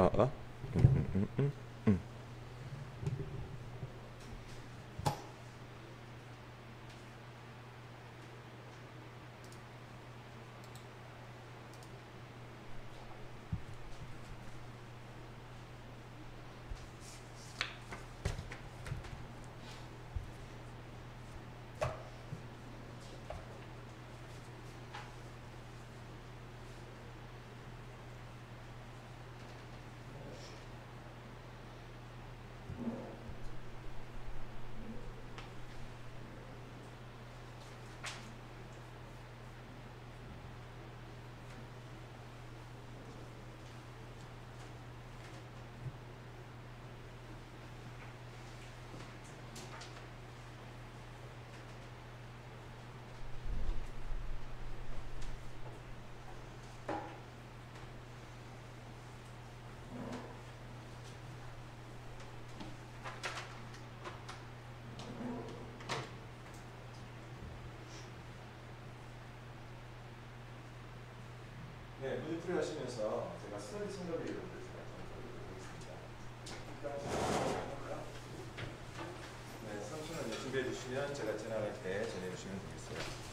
어? 음. 네, 무드풀이 하시면서 제가 슬라이드 생각을 여러분들 제가 좀 보여드리겠습니다. 네, 삼촌은 준비해 주시면 제가 지나갈 때 전해 주시면 되겠어요.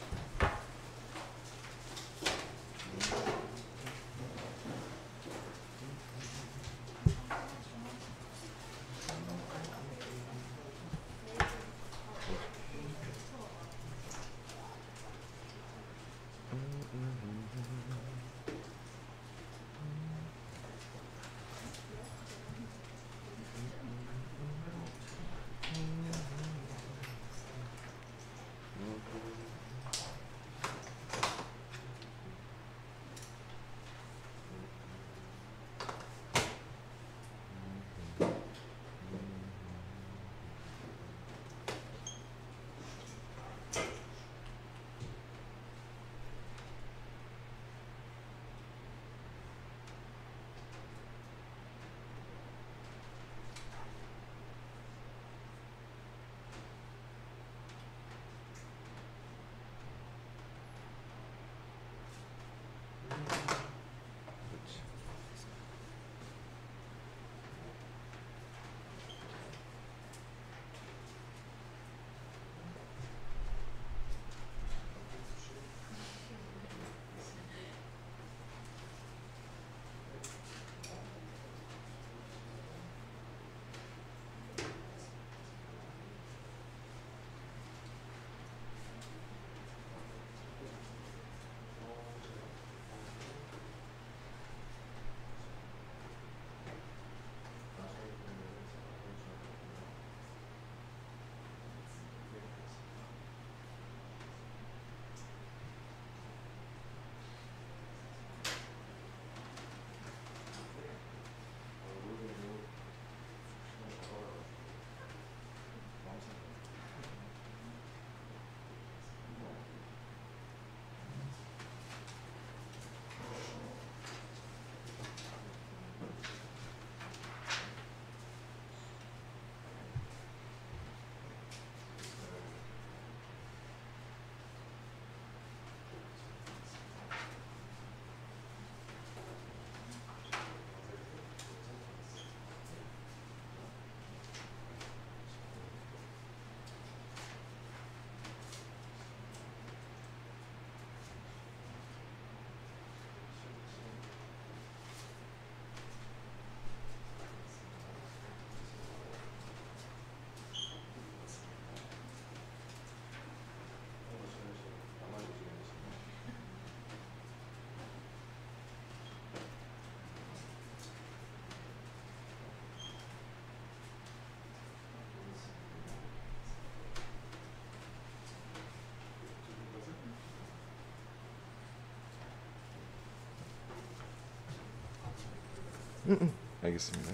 알겠습니다.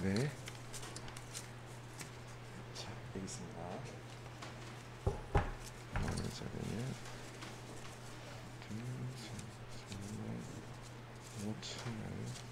네. 자, 알겠습니다. 자리는 5층을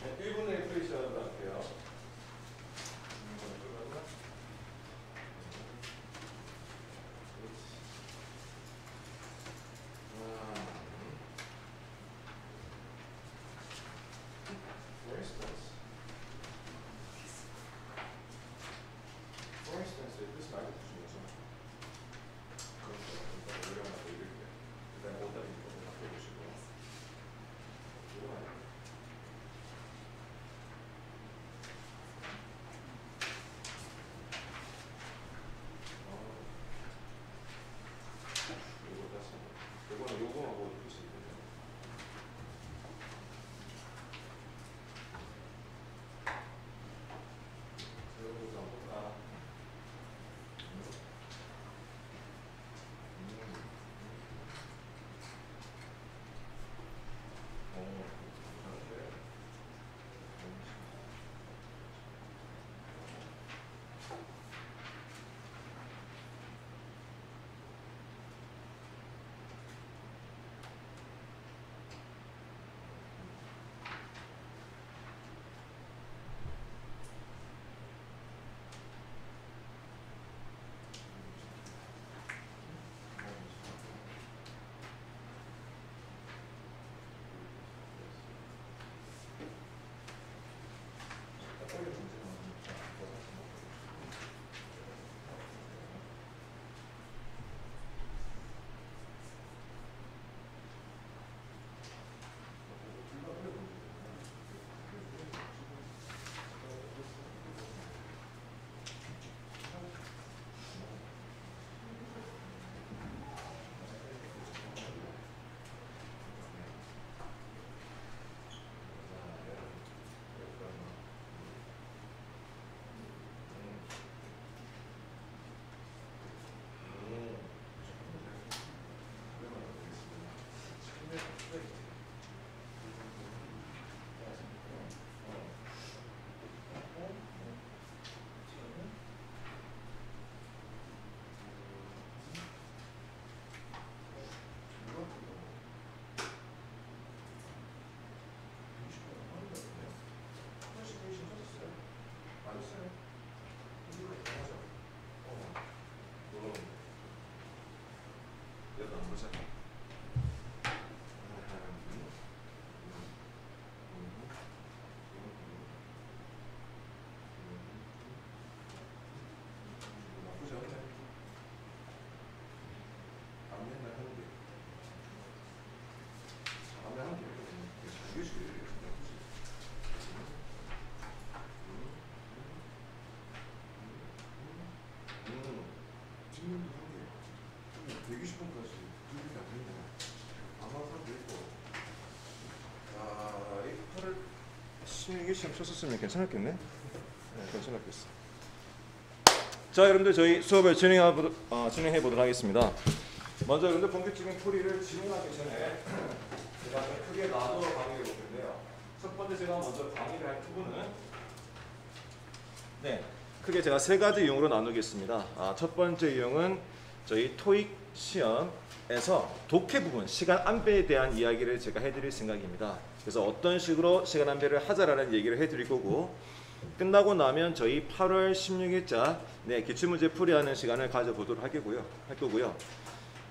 네, 1분 내에 프레시하도록 할게요. For instance, this 말고 주시면서 그러니까 올려놔서 이렇게 그다음에 오다리 이렇게 바꿔주시고 이거 아니에요? 이거 다시 이거는 요거하고 이렇게 있거든요. 16일 시험 쳤었으면 괜찮았겠네. 네, 괜찮았겠어. 자, 여러분들 저희 수업을 진행해 보도록 하겠습니다. 먼저 여러분들 본격적인 풀이를 진행하기 전에 제가 좀 크게 나눠 강의해 볼 텐데요. 첫 번째 제가 먼저 강의를 할 부분은 크게 제가 세 가지 유형으로 나누겠습니다. 첫 번째 유형은 저희 토익 시험에서 독해 부분, 시간 안배에 대한 이야기를 제가 해드릴 생각입니다. 그래서 어떤 식으로 시간 안배를 하자라는 얘기를 해드릴 거고, 끝나고 나면 저희 8월 16일자 기출문제 풀이하는 시간을 가져보도록 할 거고요.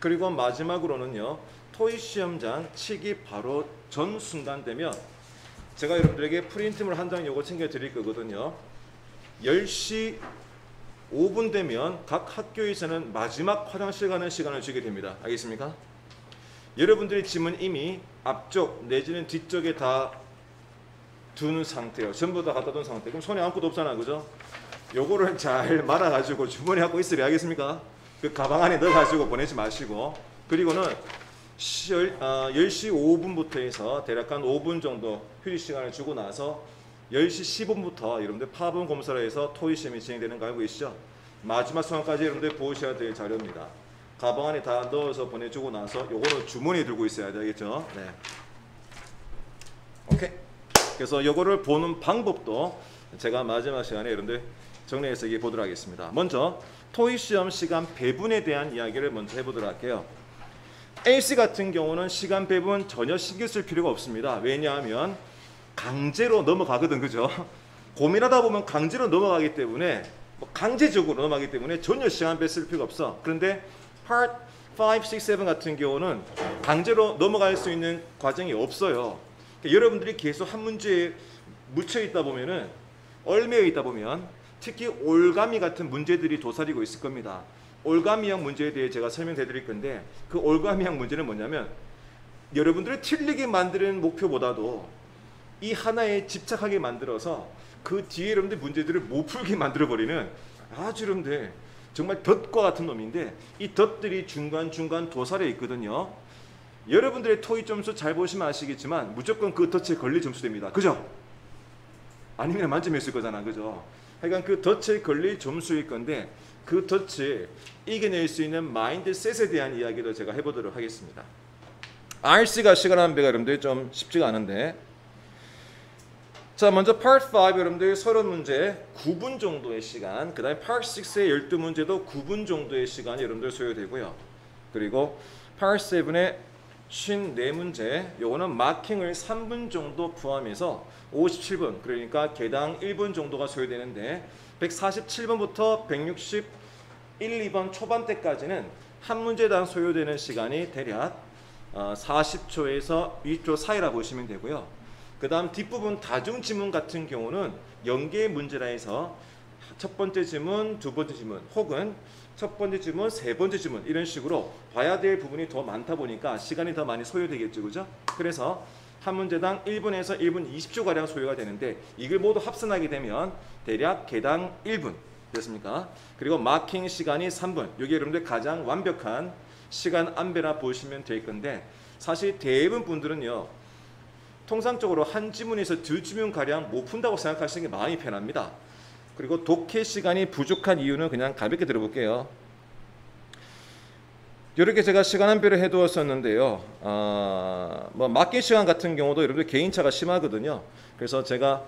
그리고 마지막으로는요, 토익 시험장 치기 바로 전 순간 되면 제가 여러분들에게 프린트물 한 장 요거 챙겨 드릴 거거든요. 10시 5분 되면 각 학교에서는 마지막 화장실 가는 시간을 주게 됩니다. 알겠습니까? 여러분들의 짐은 이미 앞쪽 내지는 뒤쪽에 다 두는 상태예요. 전부 다 갖다 둔 상태. 그럼 손에 아무것도 없잖아, 그죠? 요거를 잘 말아가지고 주머니에 갖고 있으려 하겠습니까? 그 가방 안에 넣어가지고 보내지 마시고, 그리고는 10시 5분부터 해서 대략 한 5분 정도 휴식 시간을 주고 나서 10시 10분부터 여러분들 파본 검사를 해서 토익 시험이 진행되는 거 알고 계시죠? 마지막 순간까지 여러분들 보셔야 될 자료입니다. 가방 안에 다 넣어서 보내주고 나서 요거는 주머니에 들고 있어야 되겠죠? 네. 오케이. 그래서 요거를 보는 방법도 제가 마지막 시간에 여러분들 정리해서 얘기해 보도록 하겠습니다. 먼저 토익 시험 시간 배분에 대한 이야기를 먼저 해보도록 할게요. LC 같은 경우는 시간 배분 전혀 신경 쓸 필요가 없습니다. 왜냐하면 강제로 넘어가거든, 그죠? 고민하다 보면 강제로 넘어가기 때문에, 강제적으로 넘어가기 때문에 전혀 시간 배 쓸 필요가 없어. 그런데 Part 5, 6, 7 같은 경우는 강제로 넘어갈 수 있는 과정이 없어요. 그러니까 여러분들이 계속 한 문제에 묻혀 있다 보면은, 얽매여 있다 보면 특히 올가미 같은 문제들이 도사리고 있을 겁니다. 올가미형 문제에 대해 제가 설명해 드릴 건데, 그 올가미형 문제는 뭐냐면 여러분들을 틀리게 만드는 목표보다도 이 하나에 집착하게 만들어서 그 뒤에 여러분들 문제들을 못 풀게 만들어버리는 아주 여러분들 정말 덫과 같은 놈인데, 이 덫들이 중간중간 도사려 있거든요. 여러분들의 토익 점수 잘 보시면 아시겠지만 무조건 그 덫에 걸릴 점수 됩니다. 그죠? 아니면 만점했을 거잖아, 그죠? 하여간 그 덫에 걸릴 점수일 건데, 그 덫을 이겨낼 수 있는 마인드셋에 대한 이야기를 제가 해보도록 하겠습니다. RC가 시간 안배가 여러분들 좀 쉽지가 않은데, 자, 먼저 Part 5 여러분들 30문제 9분 정도의 시간, 그 다음에 Part 6의 12문제도 9분 정도의 시간이 여러분들 소요되고요. 그리고 Part 7의 54문제, 요거는 마킹을 3분 정도 포함해서 57분, 그러니까 개당 1분 정도가 소요되는데, 147번부터 161, 2번 초반대까지는 한 문제당 소요되는 시간이 대략 40초에서 20초 사이라 보시면 되고요. 그 다음 뒷부분 다중지문 같은 경우는 연계 문제라 해서 첫 번째 지문, 두 번째 지문, 혹은 첫 번째 지문, 세 번째 지문, 이런 식으로 봐야 될 부분이 더 많다 보니까 시간이 더 많이 소요되겠죠, 그죠? 그래서 한 문제당 1분에서 1분 20초가량 소요가 되는데, 이걸 모두 합산하게 되면 대략 개당 1분 됐습니까? 그리고 마킹 시간이 3분. 이게 여러분들 가장 완벽한 시간 안배라 보시면 될 건데, 사실 대부분 분들은요, 통상적으로 한 지문에서 두 지문가량 못 푼다고 생각하시는 게 마음이 편합니다. 그리고 독해 시간이 부족한 이유는 그냥 가볍게 들어볼게요. 이렇게 제가 시간 안배를 해두었었는데요. 뭐 마킹 시간 같은 경우도 여러분들 개인차가 심하거든요. 그래서 제가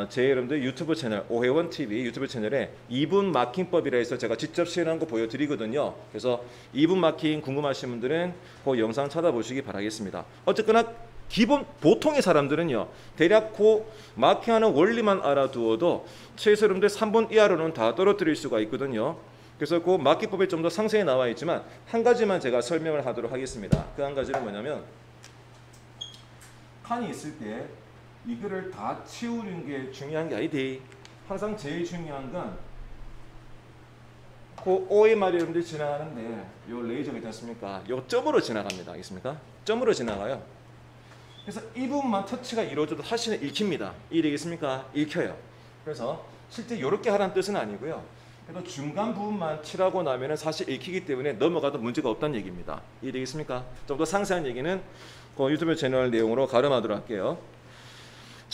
제 여러분들 유튜브 채널 오해원 TV 유튜브 채널에 2분 마킹법이라 해서 제가 직접 시연한 거 보여드리거든요. 그래서 2분 마킹 궁금하신 분들은 그 영상 찾아보시기 바라겠습니다. 어쨌거나 기본 보통의 사람들은요, 대략 그 마킹하는 원리만 알아두어도 최소 여러분들 3분 이하로는 다 떨어뜨릴 수가 있거든요. 그래서 그 마킹법에 좀 더 상세히 나와 있지만 한 가지만 제가 설명을 하도록 하겠습니다. 그 한 가지는 뭐냐면, 칸이 있을 때 이거를 다 치우는 게 중요한 게 아니지. 항상 제일 중요한 건 그 OMR이 여러분들 지나가는데 요 레이저가 있지 않습니까? 요 점으로 지나갑니다. 알겠습니까? 점으로 지나가요. 그래서 이 부분만 터치가 이루어져도 사실은 읽힙니다. 이해되겠습니까? 읽혀요. 그래서 실제 이렇게 하라는 뜻은 아니고요. 그래도 중간 부분만 칠하고 나면은 사실 읽히기 때문에 넘어가도 문제가 없다는 얘기입니다. 이해되겠습니까? 좀 더 상세한 얘기는 그 유튜브 채널 내용으로 가름하도록 할게요.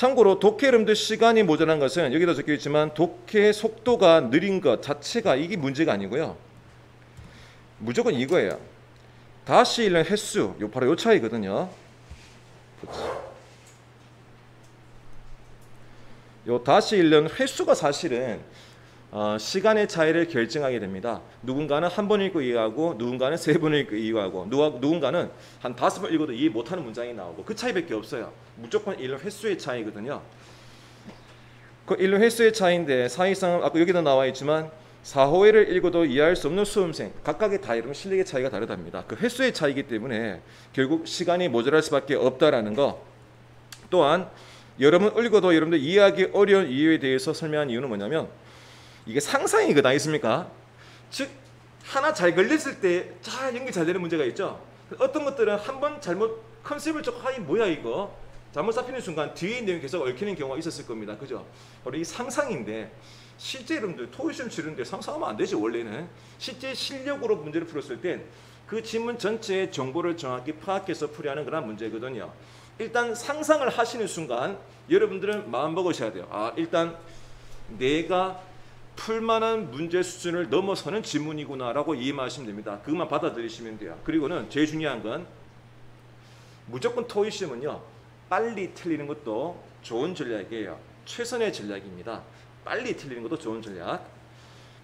참고로 독해 여러분들 시간이 모자란 것은 여기다 적혀 있지만 독해 속도가 느린 것 자체가 이게 문제가 아니고요. 무조건 이거예요. 다시 읽는 횟수, 요 바로 요 차이거든요. 요 다시 읽는 횟수가 사실은 시간의 차이를 결정하게 됩니다. 누군가는 한 번 읽고 이해하고 누군가는 세 번 읽고 이해하고 누군가는 한 5번 읽어도 이해 못하는 문장이 나오고 그 차이밖에 없어요. 무조건 읽는 횟수의 차이거든요. 그 읽는 횟수의 차이인데 사실상 아까 여기도 나와 있지만 4호회를 읽어도 이해할 수 없는 수험생 각각의 다 이런 실력의 차이가 다르답니다. 그 횟수의 차이이기 때문에 결국 시간이 모자랄 수밖에 없다라는 거. 또한 여러분 읽어도 여러분들 이해하기 어려운 이유에 대해서 설명한 이유는 뭐냐면 이게 상상이거든 아니겠습니까? 즉 하나 잘 걸렸을 때 잘 연결 잘 되는 문제가 있죠. 어떤 것들은 한번 잘못 컨셉을 조금 하니 뭐야 이거 잘못 잡히는 순간 뒤에 있는 내용이 계속 얽히는 경우가 있었을 겁니다. 그죠? 바로 이 상상인데 실제 여러분들 토익 시험 치르는데 상상하면 안 되지. 원래는 실제 실력으로 문제를 풀었을 땐 그 지문 전체의 정보를 정확히 파악해서 풀이하는 그런 문제거든요. 일단 상상을 하시는 순간 여러분들은 마음 먹으셔야 돼요. 일단 내가 풀만한 문제 수준을 넘어서는 지문이구나라고 이해하시면 됩니다. 그것만 받아들이시면 돼요. 그리고는 제일 중요한 건 무조건 토익 시험은요. 빨리 틀리는 것도 좋은 전략이에요. 최선의 전략입니다. 빨리 틀리는 것도 좋은 전략.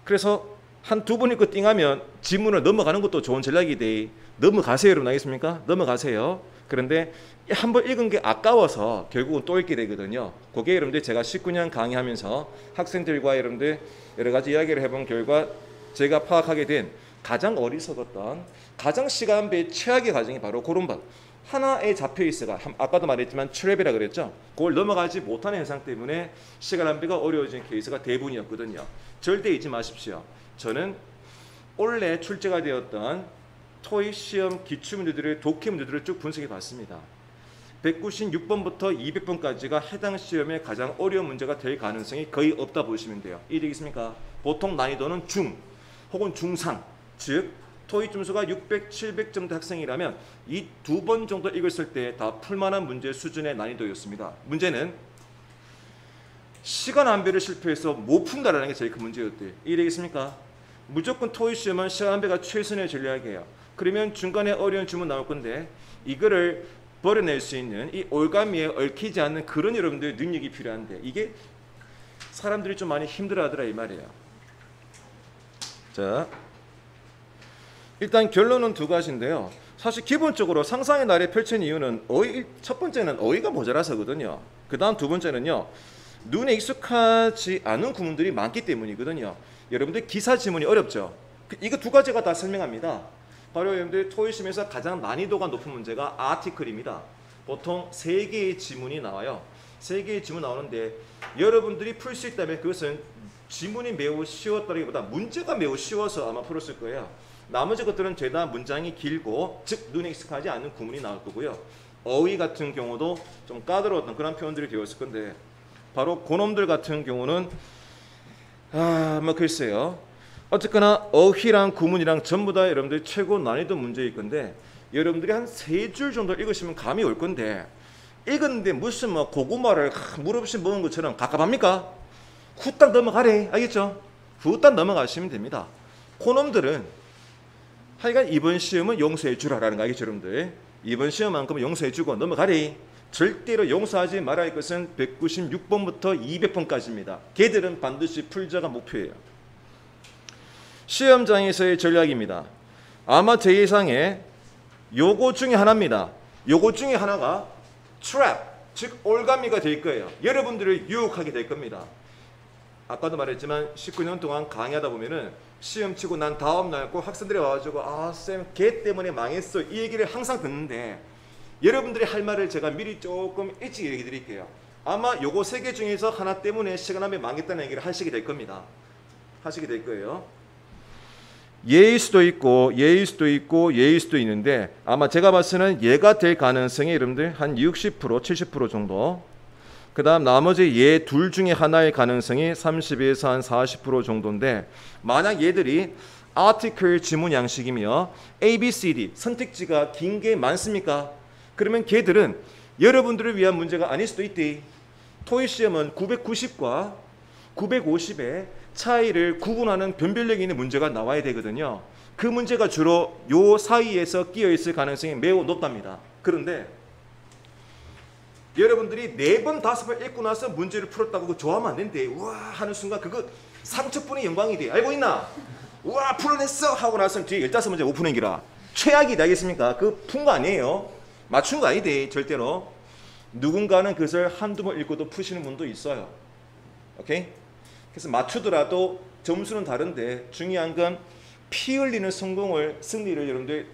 그래서 한 두 번 읽고 띵하면 지문을 넘어가는 것도 좋은 전략이데 넘어가세요 여러분 알겠습니까? 넘어가세요. 그런데 한 번 읽은 게 아까워서 결국은 또 읽게 되거든요. 그게 여러분들 제가 19년 강의하면서 학생들과 여러분들 여러 가지 이야기를 해본 결과 제가 파악하게 된 가장 어리석었던 가장 시간배 최악의 과정이 바로 그런 것. 하나에 잡혀 있어가 아까도 말했지만 트랩이라 그랬죠. 그걸 넘어가지 못하는 현상 때문에 시간 낭비가 어려워진 케이스가 대부분이었거든요. 절대 잊지 마십시오. 저는 올해 출제가 되었던 토익 시험 기출문제들의 독해 문제들을 쭉 분석해 봤습니다. 196번부터 200번까지가 해당 시험의 가장 어려운 문제가 될 가능성이 거의 없다 보시면 돼요. 이해되겠습니까? 보통 난이도는 중 혹은 중상, 즉 토익 점수가 600, 700점대 학생이라면 이 2번 정도 읽었을 때 다 풀만한 문제 수준의 난이도였습니다. 문제는 시간 안배를 실패해서 못 푼다라는 게 제일 큰 문제였대요. 이해되겠습니까? 무조건 토익 시험은 시간 안배가 최선의 전략이에요. 그러면 중간에 어려운 질문 나올 건데 이거를 버려낼 수 있는 이 올가미에 얽히지 않는 그런 여러분들의 능력이 필요한데 이게 사람들이 좀 많이 힘들어하더라 이 말이에요. 자, 일단 결론은 두 가지인데요. 사실 기본적으로 상상의 나래 펼친 이유는 첫 번째는 어휘가 모자라서거든요. 그 다음 두 번째는요. 눈에 익숙하지 않은 구문들이 많기 때문이거든요. 여러분들 기사 지문이 어렵죠. 이거 두 가지가 다 설명합니다. 바로 여러분들 토익 시험에서 가장 난이도가 높은 문제가 아티클입니다. 보통 3개의 지문이 나와요. 3개의 지문 나오는데 여러분들이 풀 수 있다면 그것은 지문이 매우 쉬웠다기보다 문제가 매우 쉬워서 아마 풀었을 거예요. 나머지 것들은 죄다 문장이 길고 즉 눈에 익숙하지 않은 구문이 나올 거고요. 어휘 같은 경우도 좀 까다로웠던 그런 표현들이 되었을 건데 바로 그놈들 같은 경우는 뭐 글쎄요. 어쨌거나 어휘랑 구문이랑 전부 다 여러분들이 최고 난이도 문제일 건데 여러분들이 한 3줄 정도 읽으시면 감이 올 건데 읽었는데 무슨 뭐 고구마를 물 없이 먹은 것처럼 갑갑합니까? 후딱 넘어가래. 알겠죠? 후딱 넘어가시면 됩니다. 그놈들은 하여간 이번 시험은 용서해 주라라는 거 알겠죠 여러분들? 이번 시험만큼은 용서해 주고 넘어가래. 절대로 용서하지 말아야 할 것은 196번부터 200번까지입니다. 걔들은 반드시 풀자가 목표예요. 시험장에서의 전략입니다. 아마 제 예상에 요거 중에 하나입니다. 요거 중에 하나가 트랩, 즉 올가미가 될 거예요. 여러분들을 유혹하게 될 겁니다. 아까도 말했지만 19년 동안 강의하다 보면은 시험 치고 난 다음 날 꼭 학생들이 와가지고 쌤 걔 때문에 망했어 이 얘기를 항상 듣는데 여러분들이 할 말을 제가 미리 조금 일찍 얘기 드릴게요. 아마 요거 3개 중에서 하나 때문에 시간 안에 망했다는 얘기를 하시게 될 겁니다. 하시게 될 거예요. 예일 수도 있고 예일 수도 있고 예일 수도 있는데 아마 제가 봤을 때는 예가 될 가능성이 여러분들 한 60% 70% 정도. 그 다음 나머지 얘 둘 중에 하나의 가능성이 30에서 한 40% 정도인데 만약 얘들이 아티클 지문 양식이며 ABCD 선택지가 긴 게 많습니까? 그러면 걔들은 여러분들을 위한 문제가 아닐 수도 있대. 토익 시험은 990과 950의 차이를 구분하는 변별력이 있는 문제가 나와야 되거든요. 그 문제가 주로 요 사이에서 끼어 있을 가능성이 매우 높답니다. 그런데 여러분들이 4번, 5번 읽고 나서 문제를 풀었다고 그거 좋아하면 안 된대. 우와 하는 순간 그거 상처뿐이 영광이 돼. 알고 있나? 우와 풀어냈어 하고 나서 뒤에 15문제 못 푸는 기라. 최악이다 알겠습니까? 그 푼 거 아니에요. 맞춘 거 아니대 절대로. 누군가는 그것을 한두 번 읽고도 푸시는 분도 있어요. 오케이? 그래서 맞추더라도 점수는 다른데 중요한 건 피 흘리는 승리를 여러분들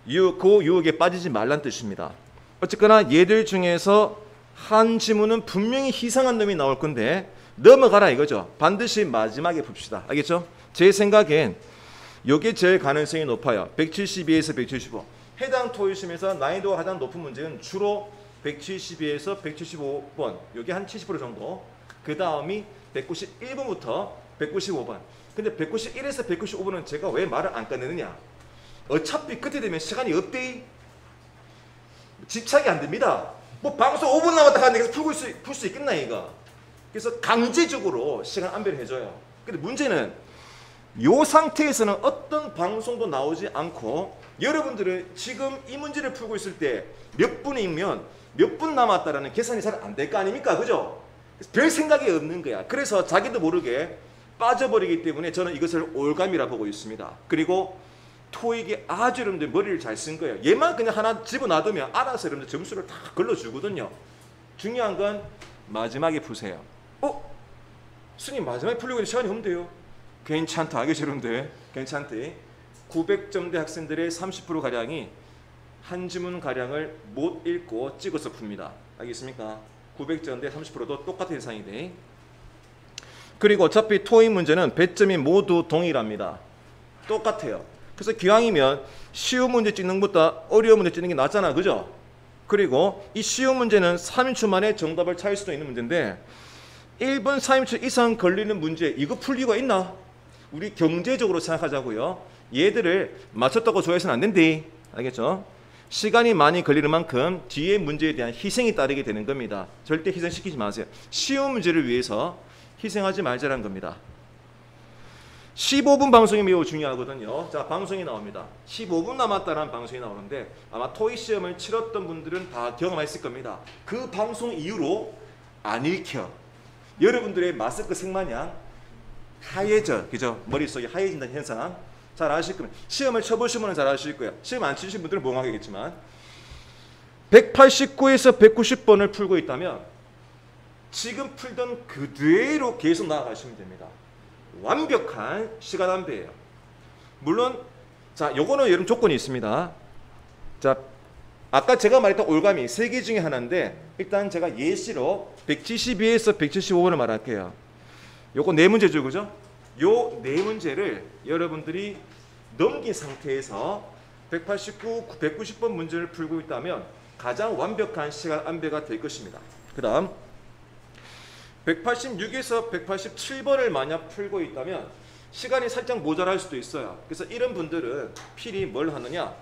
그 유혹에 빠지지 말란 뜻입니다. 어쨌거나 얘들 중에서 한 지문은 분명히 희생한 놈이 나올 건데 넘어가라 이거죠. 반드시 마지막에 봅시다. 알겠죠? 제 생각엔 이게 제일 가능성이 높아요. 172에서 175. 해당 토익시험에서 난이도가 가장 높은 문제는 주로 172에서 175번. 이게 한 70% 정도. 그 다음이 191번부터 195번. 근데 191에서 195번은 제가 왜 말을 안 꺼내느냐? 어차피 그때 되면 시간이 없대. 집착이 안 됩니다. 뭐 방송 5분 남았다 하는데 계속 풀 수 있겠나 이거. 그래서 강제적으로 시간 안배를 해줘요. 근데 문제는 이 상태에서는 어떤 방송도 나오지 않고 여러분들은 지금 이 문제를 풀고 있을 때 몇 분이면 몇 분 남았다라는 계산이 잘 안 될 거 아닙니까? 그죠? 별 생각이 없는 거야. 그래서 자기도 모르게 빠져버리기 때문에 저는 이것을 올감이라 보고 있습니다. 그리고 토익이 아주 여러분들 머리를 잘 쓴 거예요. 얘만 그냥 하나 집어놔두면 알아서 여러분들 점수를 다 걸러주거든요. 중요한 건 마지막에 푸세요. 스님 마지막에 풀려고 있는 시간이 없는데요. 괜찮다. 알겠죠 여러분들? 괜찮대. 900점대 학생들의 30%가량이 한 지문가량을 못 읽고 찍어서 풉니다. 알겠습니까? 900점대 30%도 똑같은 현상이 돼. 그리고 어차피 토익 문제는 배점이 모두 동일합니다. 똑같아요. 그래서 기왕이면 쉬운 문제 찍는 것보다 어려운 문제 찍는 게 낫잖아. 그죠? 그리고 이 쉬운 문제는 3인치 만에 정답을 찾을 수도 있는 문제인데 1분 3인치 이상 걸리는 문제 이거 풀 이유가 있나? 우리 경제적으로 생각하자고요. 얘들을 맞췄다고 좋아해서는 안 된대. 알겠죠? 시간이 많이 걸리는 만큼 뒤에 문제에 대한 희생이 따르게 되는 겁니다. 절대 희생시키지 마세요. 쉬운 문제를 위해서 희생하지 말자는 겁니다. 15분 방송이 매우 중요하거든요. 자, 방송이 나옵니다. 15분 남았다는 방송이 나오는데 아마 토익 시험을 치렀던 분들은 다 경험했을 겁니다. 그 방송 이후로 안 읽혀. 여러분들의 마스크 색마냥 하얘져. 그죠? 머릿속이 하얘진다는 현상 잘 아실 겁니다. 시험을 쳐보신 분은 잘 아실 거예요. 시험 안 치신 분들은 멍하겠지만 189에서 190번을 풀고 있다면 지금 풀던 그대로 계속 나아가시면 됩니다. 완벽한 시간 안배예요. 물론 자, 요거는 여러분 조건이 있습니다. 자, 아까 제가 말했던 올감이 3개 중에 하나인데 일단 제가 예시로 172에서 175번을 말할게요. 요거 4문제죠. 그죠? 요 4문제를 여러분들이 넘긴 상태에서 189, 190번 문제를 풀고 있다면 가장 완벽한 시간 안배가 될 것입니다. 그 다음 186에서 187번을 만약 풀고 있다면 시간이 살짝 모자랄 수도 있어요. 그래서 이런 분들은 필히 뭘 하느냐,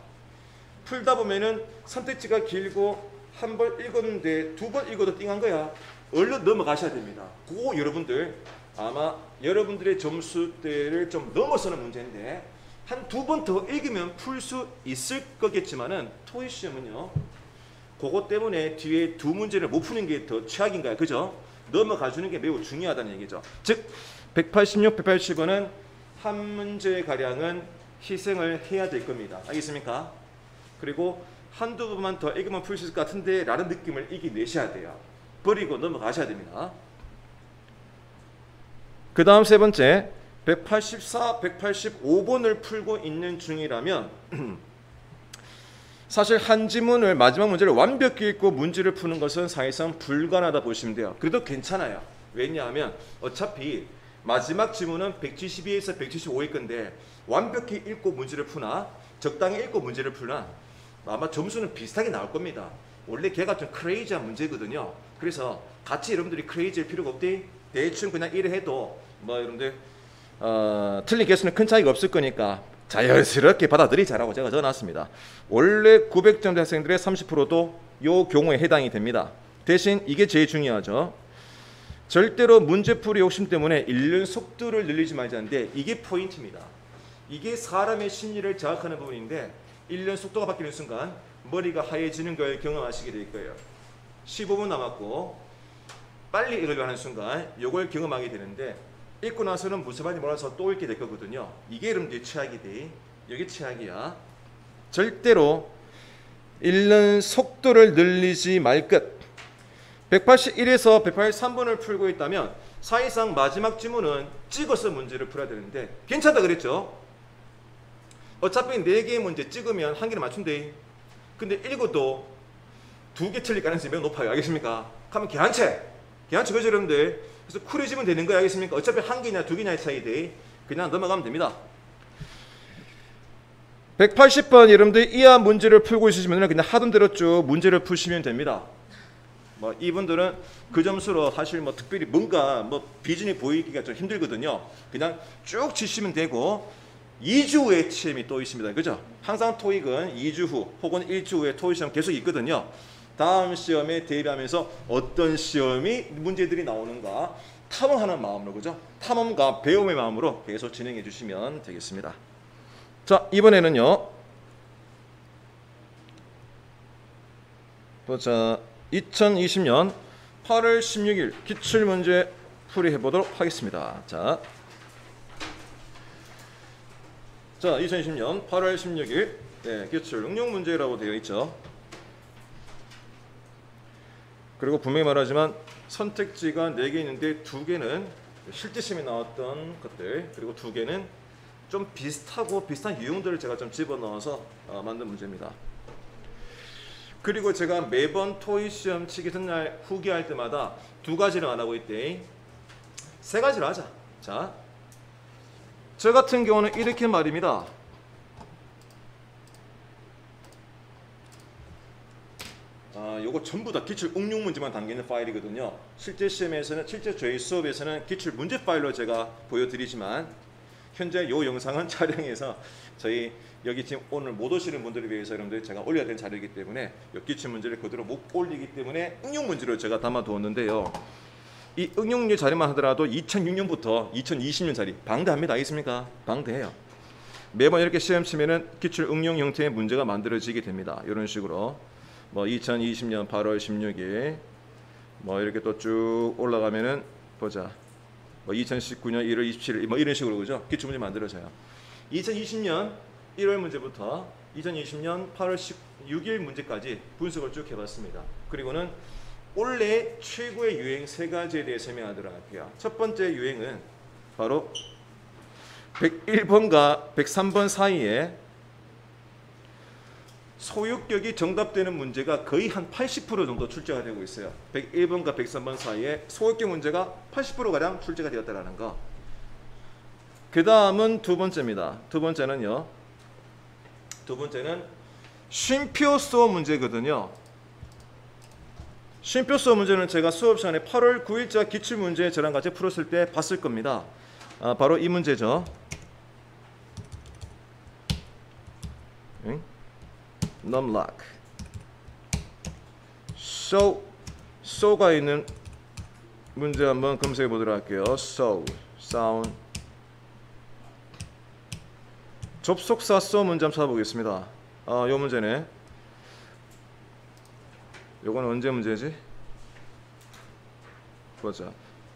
풀다 보면은 선택지가 길고 한 번 읽었는데 2번 읽어도 띵한 거야. 얼른 넘어가셔야 됩니다. 그거 여러분들 아마 여러분들의 점수대를 좀 넘어서는 문제인데 한 2번 더 읽으면 풀 수 있을 거겠지만은 토익 시험은요 그것 때문에 뒤에 2문제를 못 푸는 게 더 최악인가요? 그죠? 넘어가 주는 게 매우 중요하다는 얘기죠. 즉 186, 180번은 한 문제 가량은 희생을 해야 될 겁니다. 알겠습니까? 그리고 한두 번만 더 읽으면 풀 수 있을 것 같은데 라는 느낌을 이겨내셔야 돼요. 버리고 넘어가셔야 됩니다. 그 다음 세 번째 184, 185번을 풀고 있는 중이라면 사실 한 지문을 마지막 문제를 완벽히 읽고 문제를 푸는 것은 사실상 불가능하다 보시면 돼요. 그래도 괜찮아요. 왜냐하면 어차피 마지막 지문은 172에서 175일 건데 완벽히 읽고 문제를 푸나 적당히 읽고 문제를 푸나 아마 점수는 비슷하게 나올 겁니다. 원래 걔가 좀 크레이지한 문제거든요. 그래서 같이 여러분들이 크레이지할 필요가 없대. 대충 그냥 이래 해도 뭐 여러분들 틀린 개수는 큰 차이가 없을 거니까 자연스럽게 받아들이자라고 제가 적어놨습니다. 원래 900점대 학생들의 30%도 이 경우에 해당이 됩니다. 대신 이게 제일 중요하죠. 절대로 문제풀이 욕심 때문에 읽는 속도를 늘리지 말자는데 이게 포인트입니다. 이게 사람의 심리를 자극하는 부분인데 읽는 속도가 바뀌는 순간 머리가 하얘지는 걸 경험하시게 될 거예요. 15분 남았고 빨리 읽으려 하는 순간 이걸 경험하게 되는데 읽고 나서는 무슨 말인지 몰라서 또 읽게 될 거거든요. 이게 여러분들이 최악이 돼. 여기 최악이야. 절대로 읽는 속도를 늘리지 말 것. 181에서 183번을 풀고 있다면 사실상 마지막 지문은 찍어서 문제를 풀어야 되는데 괜찮다 그랬죠? 어차피 4개의 문제 찍으면 1개를 맞춘대. 근데 읽어도 2개 틀릴 가능성이 매우 높아요. 알겠습니까? 그러면 개한채 그죠 여러분들? 그래서 쿨해지면 되는 거야. 알겠습니까? 어차피 1개냐 2개냐의 차이 돼. 그냥 넘어가면 됩니다. 180번 여러분들 이하 문제를 풀고 있으시면 그냥 하던 대로 쭉 문제를 푸시면 됩니다. 뭐 이분들은 그 점수로 사실 뭐 특별히 뭔가 뭐 비전이 보이기가 좀 힘들거든요. 그냥 쭉 치시면 되고 2주 후에 시험이 또 있습니다. 그죠? 항상 토익은 2주 후 혹은 1주 후에 토익 시험 계속 있거든요. 다음 시험에 대비하면서 어떤 시험이 문제들이 나오는가 탐험하는 마음으로 그죠? 탐험과 배움의 마음으로 계속 진행해 주시면 되겠습니다. 자, 이번에는요. 보자. 2020년 8월 16일 기출문제 풀이해 보도록 하겠습니다. 자, 2020년 8월 16일 네, 기출 응용문제라고 되어 있죠. 그리고 분명히 말하지만 선택지가 4개 있는데 2개는 실제시험에 나왔던 것들 그리고 2개는 좀 비슷한 유형들을 제가 좀 집어넣어서 만든 문제입니다. 그리고 제가 매번 토익 시험 치기 전날 후기할 때마다 2가지를 안 하고 있대. 3가지를 하자. 자, 저 같은 경우는 이렇게 말입니다. 요거 전부 다 기출 응용 문제만 담기는 파일이거든요. 실제 저희 수업에서는 기출 문제 파일로 제가 보여드리지만 현재 요 영상은 촬영해서 저희 여기 지금 오늘 못 오시는 분들을 위해서 여러분들 제가 올려야 되는 자료이기 때문에 기출 문제를 그대로 못 올리기 때문에 응용 문제를 제가 담아두었는데요. 이 응용률 자료만 하더라도 2006년부터 2020년짜리 방대합니다. 알겠습니까? 방대해요. 매번 이렇게 시험 치면은 기출 응용 형태의 문제가 만들어지게 됩니다. 이런 식으로 뭐 2020년 8월 16일 뭐 이렇게 또 쭉 올라가면은 보자. 뭐 2019년 1월 27일 뭐 이런 식으로 그죠? 기출 문제 만들어져요. 2020년 1월 문제부터 2020년 8월 16일 문제까지 분석을 쭉 해봤습니다. 그리고는 올해 최고의 유행 3가지에 대해 설명하도록 할게요. 첫 번째 유행은 바로 101번과 103번 사이에 소유격이 정답되는 문제가 거의 한 80% 정도 출제가 되고 있어요. 101번과 103번 사이에 소유격 문제가 80%가량 출제가 되었다는 거. 그 다음은 2번째입니다. 2번째는 쉼표 수어 문제거든요. 쉼표 수어 문제는 제가 수업 시간에 8월 9일자 기출문제 저랑 같이 풀었을 때 봤을 겁니다. 바로 이 문제죠. numlock. so가 있는 문제 한번 검색해 보도록 할게요. sound. 접속사 so 문제 한번 찾아보겠습니다. 요 문제네. 요건 언제 문제지? 보자.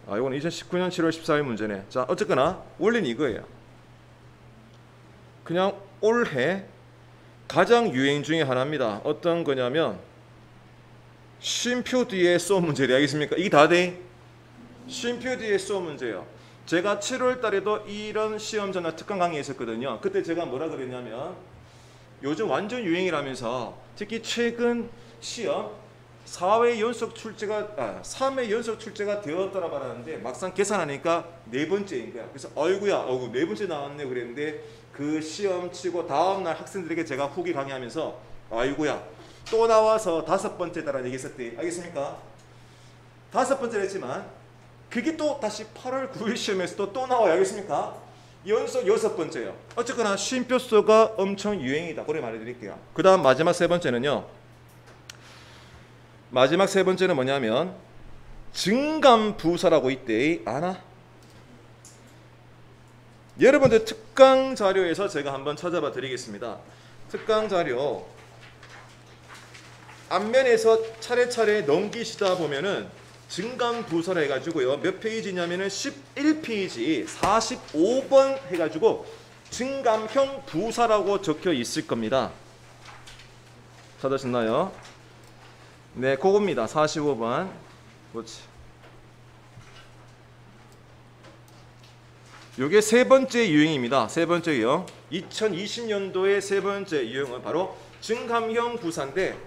요건 2019년 7월 14일 문제네. 자, 어쨌거나 원래는 이거예요. 그냥 올해 가장 유행 중에 하나입니다. 어떤 거냐면 쉼표 뒤에 쏘 문제래. 알겠습니까? 이게 다 돼? 쉼표 뒤에 쏘 문제예요. 제가 7월 달에도 이런 시험 전화 특강 강의 했었거든요. 그때 제가 뭐라 그랬냐면 요즘 완전 유행이라면서 특히 최근 시험 3회 연속 출제가 되었더라 말하는데 막상 계산하니까 4번째인 거야. 그래서 어이구야 4번째 나왔네 그랬는데 그 시험 치고 다음날 학생들에게 제가 후기 강의하면서 아이고야 또 나와서 5번째다라는 얘기 했었대. 알겠습니까? 5번째를 했지만 그게 또 다시 8월 9일 시험에서도 또 나와요. 알겠습니까? 연속 6번째예요. 어쨌거나 쉼표수가 엄청 유행이다. 그래 말해드릴게요. 그 다음 마지막 3번째는요. 마지막 세 번째는 뭐냐면 증감 부사라고 있대. 아나? 여러분들 특강 자료에서 제가 한번 찾아봐 드리겠습니다. 특강 자료 앞면에서 차례차례 넘기시다 보면은 증감 부사라 해가지고요. 몇 페이지냐면은 11페이지 45번 해가지고 증감형 부사라고 적혀 있을 겁니다. 찾으셨나요? 네, 그겁니다. 45번. 그렇지. 요게 세 번째 유형입니다. 세 번째 유형. 2020년도의 세 번째 유형은 바로 증감형 부사인데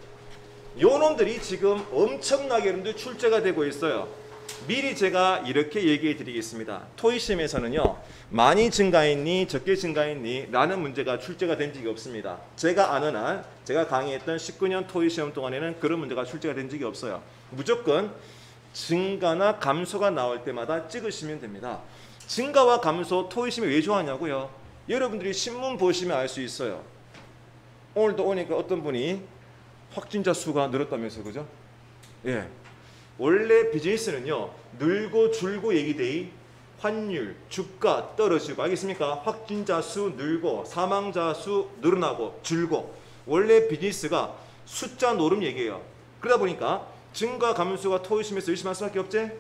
요놈들이 지금 엄청나게 여러분들 출제가 되고 있어요. 미리 제가 이렇게 얘기해 드리겠습니다. 토익 시험에서는요. 많이 증가했니 적게 증가했니 라는 문제가 출제가 된 적이 없습니다. 제가 아는 한 제가 강의했던 19년 토익 시험 동안에는 그런 문제가 출제가 된 적이 없어요. 무조건 증가나 감소가 나올 때마다 찍으시면 됩니다. 증가와 감소 토익 시험이 왜 좋아하냐고요? 여러분들이 신문 보시면 알 수 있어요. 오늘도 오니까 어떤 분이 확진자 수가 늘었다면서 그죠? 예. 원래 비즈니스는요. 늘고 줄고 얘기되이 환율, 주가 떨어지고 알겠습니까? 확진자 수 늘고 사망자 수 늘어나고 줄고 원래 비즈니스가 숫자 노름 얘기예요. 그러다 보니까 증가 감소가 토익 시험에서 의심할 수밖에 없지?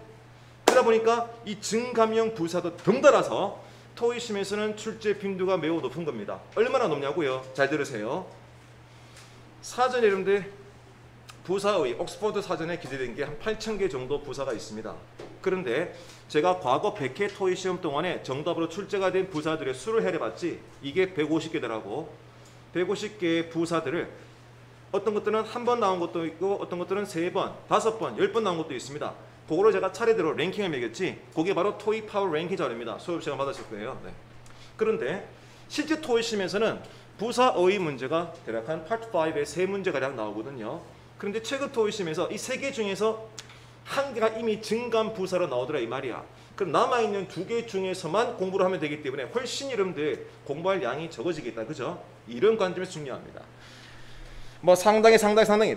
그러다 보니까 이 증감형 부사도 덩달아서 토익 시험에서는 출제 빈도가 매우 높은 겁니다. 얼마나 높냐고요? 잘 들으세요. 사전에 여러분들 부사의 옥스퍼드 사전에 기재된 게 한 8,000개 정도 부사가 있습니다. 그런데 제가 과거 100회 토익 시험 동안에 정답으로 출제가 된 부사들의 수를 해봤지 이게 150개더라고. 150개의 부사들을 어떤 것들은 한 번 나온 것도 있고 어떤 것들은 3번, 5번, 10번 나온 것도 있습니다. 그거를 제가 차례대로 랭킹을 매겼지 그게 바로 토익 파워 랭킹 자료입니다. 수업 시간 받으실 거예요. 네. 그런데 실제 토익 시험에서는 부사의 문제가 대략 한 파트 5에 3문제가량 나오거든요. 그런데 최근 토익 시험에서 이 3개 중에서 한 개가 이미 증감 부사로 나오더라 이 말이야. 그럼 남아있는 2개 중에서만 공부를 하면 되기 때문에 훨씬 여러분들 공부할 양이 적어지겠다. 그죠? 이런 관점에서 중요합니다. 뭐 상당히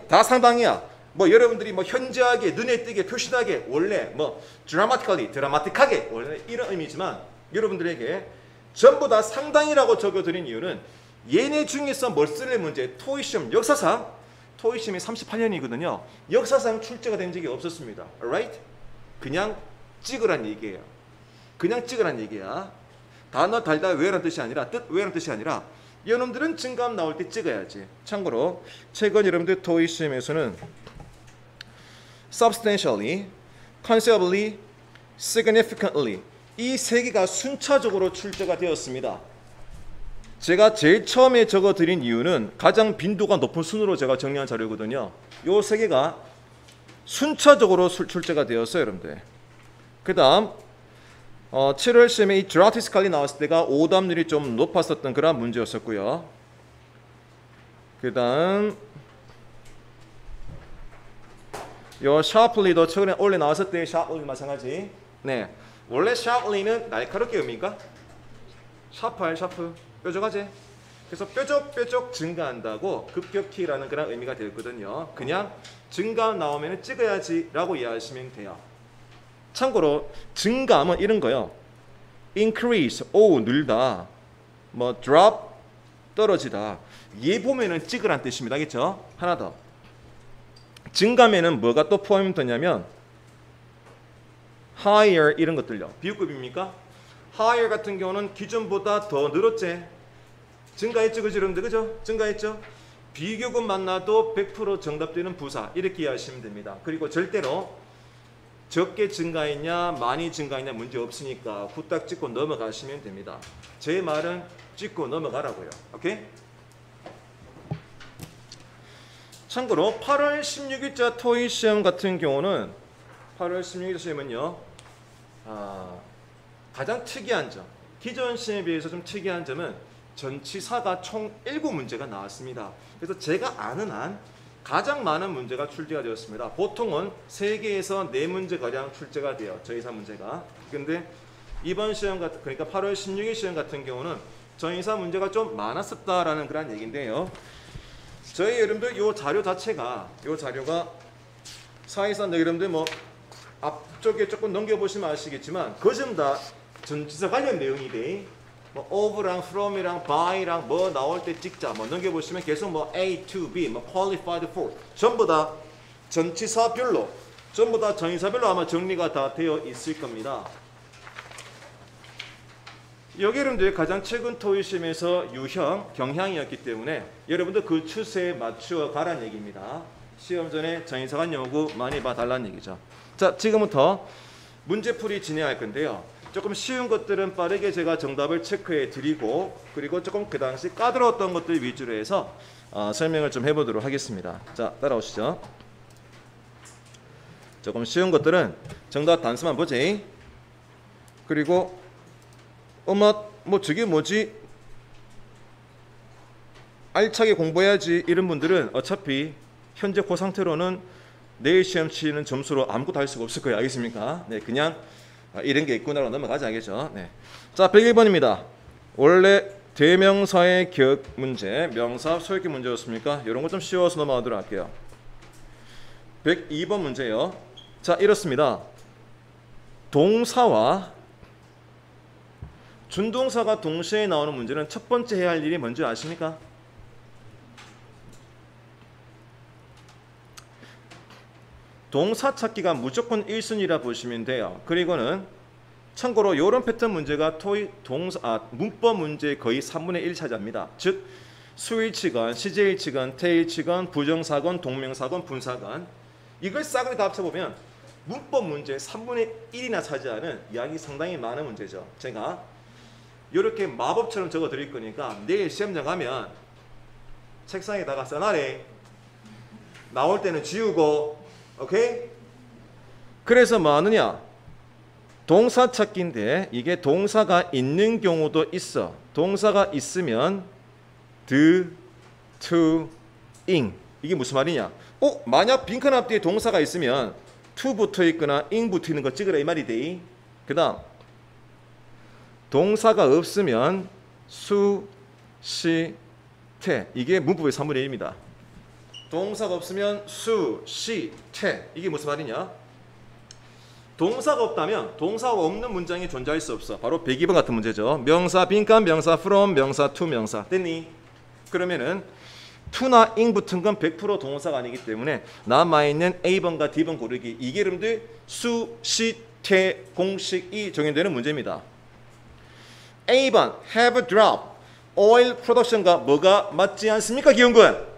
다 상당이야. 뭐 여러분들이 뭐 현저하게 눈에 띄게 표시나게 원래 뭐 드라마틱하게 원래 이런 의미지만 여러분들에게 전부 다 상당이라고 적어드린 이유는 얘네 중에서 뭘 쓸래 문제 토익 시험 역사상 토익 시험이 38년이거든요. 역사상 출제가 된 적이 없었습니다. alright? 그냥 찍으란 얘기예요. 그냥 찍으란 얘기야. 단어 달다 외라는 뜻이 아니라 뜻 외라는 뜻이 아니라 여러분들은 증감 나올 때 찍어야지. 참고로 최근 여러분들 토익 시험에서는 substantially, considerably, significantly 이 세 개가 순차적으로 출제가 되었습니다. 제가 제일 처음에 적어드린 이유는 가장 빈도가 높은 순으로 제가 정리한 자료거든요. 요 세 개가 순차적으로 출제가 되었어요, 여러분들. 그 다음 7월 시험에 이 드라마티컬리 나왔을 때가 오답률이 좀 높았었던 그런 문제였었고요. 그 다음 요 sharply도 최근에 원래 나왔을 때 sharply 마찬가지. 네, 원래 sharply는 날카롭게 의미인가? 샤프 뾰족하지? 그래서 뾰족 증가한다고 급격히라는 그런 의미가 되었거든요. 그냥 증감 나오면 찍어야지 라고 이해하시면 돼요. 참고로 증감은 이런 거요. increase, 늘다. 뭐 drop, 떨어지다. 얘 보면은 찍으란 뜻입니다. 알겠죠? 하나 더. 증감에는 뭐가 또 포함이 되냐면 higher 이런 것들요. 비유급입니까? higher 같은 경우는 기존보다 더 늘었지. 증가했죠, 그죠, 여러분들, 그죠? 증가했죠. 비교급 만나도 100% 정답되는 부사 이렇게 이해하시면 됩니다. 그리고 절대로 적게 증가했냐, 많이 증가했냐 문제 없으니까 후딱 찍고 넘어가시면 됩니다. 제 말은 찍고 넘어가라고요. 오케이? 참고로 8월 16일자 토익 시험 같은 경우는 8월 16일 시험은요. 가장 특이한 점, 기존 시험에 비해서 좀 특이한 점은 전치사가 총 7문제가 나왔습니다. 그래서 제가 아는 한 가장 많은 문제가 출제가 되었습니다. 보통은 3개에서 4문제가량 출제가 돼요. 전치사 문제가. 근데 이번 시험 그러니까 8월 16일 시험 같은 경우는 전치사 문제가 좀 많았었다라는 그런 얘기인데요. 저희 여러분들 이 자료 자체가 이 자료가 사실상 여러분들 뭐 앞쪽에 조금 넘겨보시면 아시겠지만 그 전부 다 전치사 관련 내용이 돼. 뭐 of랑 from이랑 by랑 뭐 나올 때 찍자 뭐 넘겨보시면 계속 뭐 A to B 뭐 qualified for 전부 다 전치사별로 전부 다 전치사별로 아마 정리가 다 되어 있을 겁니다. 여기 여러분들 가장 최근 토익 시험에서 유형 경향이었기 때문에 여러분들 그 추세에 맞추어 가라는 얘기입니다. 시험 전에 전치사관 요구 많이 봐달라는 얘기죠. 자, 지금부터 문제풀이 진행할 건데요. 조금 쉬운 것들은 빠르게 제가 정답을 체크해 드리고 그리고 조금 그 당시 까다로웠던 것들 위주로 해서 설명을 좀 해보도록 하겠습니다. 자, 따라오시죠. 조금 쉬운 것들은 정답 단수만 보지. 그리고 엄마 뭐 저게 뭐지? 알차게 공부해야지 이런 분들은 어차피 현재 그 상태로는 내일 시험 치는 점수로 아무것도 할 수가 없을 거예요. 알겠습니까? 네, 그냥 이런 게 있구나로 넘어가지 알겠죠? 네. 자, 101번입니다. 원래 대명사의 기억 문제, 명사 소유격 문제였습니까? 이런 거 좀 쉬워서 넘어가도록 할게요. 102번 문제요. 자, 이렇습니다. 동사와 준동사가 동시에 나오는 문제는 첫 번째 해야 할 일이 뭔지 아십니까? 동사 찾기가 무조건 1순위라 보시면 돼요. 그리고는 참고로 이런 패턴 문제가 문법 문제의 거의 3분의 1 차지합니다. 즉 수일치건, 시제일치건, 태일치건, 부정사건, 동명사건, 분사건 이걸 싸그리 다 합쳐보면 문법 문제 3분의 1이나 차지하는 양이 상당히 많은 문제죠. 제가 이렇게 마법처럼 적어 드릴 거니까 내일 시험장 가면 책상에다가 써놔래. 나올 때는 지우고 오케이? 그래서 뭐 하느냐? 동사 찾기인데 이게 동사가 있는 경우도 있어. 동사가 있으면 the, to, ing 이게 무슨 말이냐? 만약 빈칸 앞뒤에 동사가 있으면 to 붙어 있거나 ing 붙어 있는 거 찍으라 이 말이 돼. 그 다음 동사가 없으면 수, 시, 태 이게 문법의 3분의 1입니다. 동사가 없으면 수, 시, 태 이게 무슨 말이냐? 동사가 없다면 동사가 없는 문장이 존재할 수 없어. 바로 102번 같은 문제죠. 명사 빈칸, 명사 from, 명사 to, 명사 됐니? 그러면은 to나 ing 붙은 건 100% 동사가 아니기 때문에 남아있는 A번과 D번 고르기 이게 여러분들 수, 시, 태 공식이 정해되는 문제입니다. A번 have drop oil production과 뭐가 맞지 않습니까? 기운군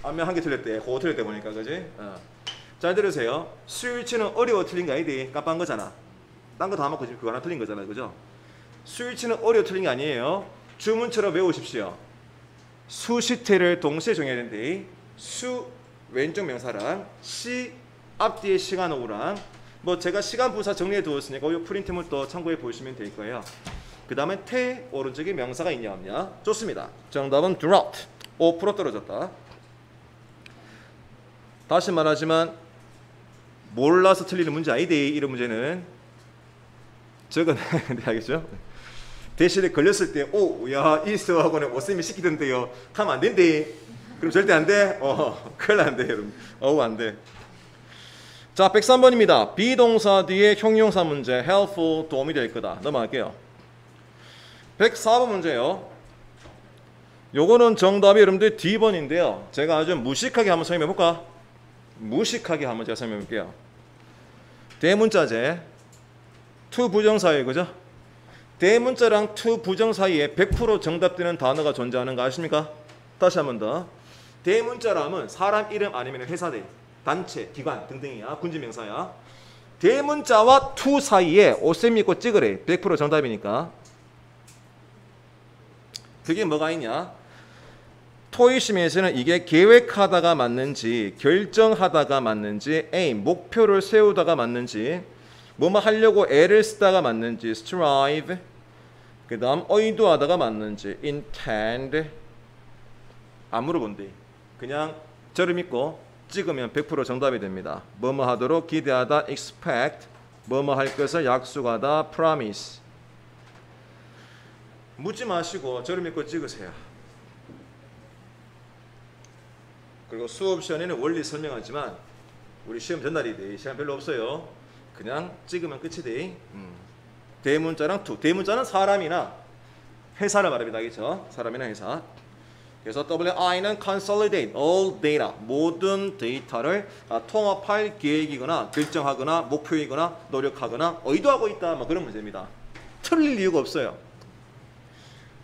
안면 한 개 틀렸대. 그거 틀렸대 보니까 그지? 잘 들으세요. 수일치는 어려워 틀린 거 아니지? 깜빡한 거잖아. 딴 거 다 맞고 지금 그거 하나 틀린 거잖아. 그죠? 수일치는 어려워 틀린 게 아니에요. 주문처럼 외우십시오. 수시태를 동시에 정해야 되는데 수 왼쪽 명사랑 시 앞뒤에 시간 오랑 뭐 제가 시간 분사 정리해 두었으니까 이 프린트물 또 참고해 보시면 될 거예요. 그 다음에 태 오른쪽에 명사가 있냐 없냐. 좋습니다. 정답은 dropped 5% 떨어졌다. 다시 말하지만 몰라서 틀리는 문제 아니대. 이런 문제는 적은 알겠죠? 대신에 걸렸을 때 야 있어 하고는 오쌤이 시키던데요 하면 안 된대. 그럼 절대 안 돼? 큰일 난대 여러분. 안 돼. 자 103번입니다. 비동사 뒤에 형용사 문제 helpful 도움이 될 거다. 넘어갈게요. 104번 문제요. 요거는 정답이 여러분들 D번인데요. 제가 아주 무식하게 한번 설명해 볼까? 무식하게 한번 제가 설명해 볼게요. 대문자재 to 부정사예요. 그죠? 대문자랑 to 부정 사이에 100% 정답되는 단어가 존재하는 거 아십니까? 다시 한 번 더. 대문자라면 사람 이름 아니면 회사대, 단체, 기관 등등이야. 군지명사야. 대문자와 to 사이에 옷셈 입고 찍으래. 100% 정답이니까. 그게 뭐가 있냐? 토익 시험에서는 이게 계획하다가 맞는지 결정하다가 맞는지 aim 목표를 세우다가 맞는지 뭐뭐 하려고 애를 쓰다가 맞는지 strive 그 다음 의도하다가 맞는지 intend 안 물어본대. 그냥 저를 믿고 찍으면 100% 정답이 됩니다. 뭐뭐 하도록 기대하다 expect 뭐뭐 할 것을 약속하다 promise 묻지 마시고 저를 믿고 찍으세요. 그리고 수업 시간에는 원리 설명하지만 우리 시험 전날이돼. 시간 별로 없어요. 그냥 찍으면 끝이돼. 대문자랑 to. 대문자는 사람이나 회사를 말합니다. 그렇죠? 사람이나 회사. 그래서 WI는 consolidate all data. 모든 데이터를 통합할 계획이거나 결정하거나 목표이거나 노력하거나 의도하고 있다. 뭐 그런 문제입니다. 틀릴 이유가 없어요.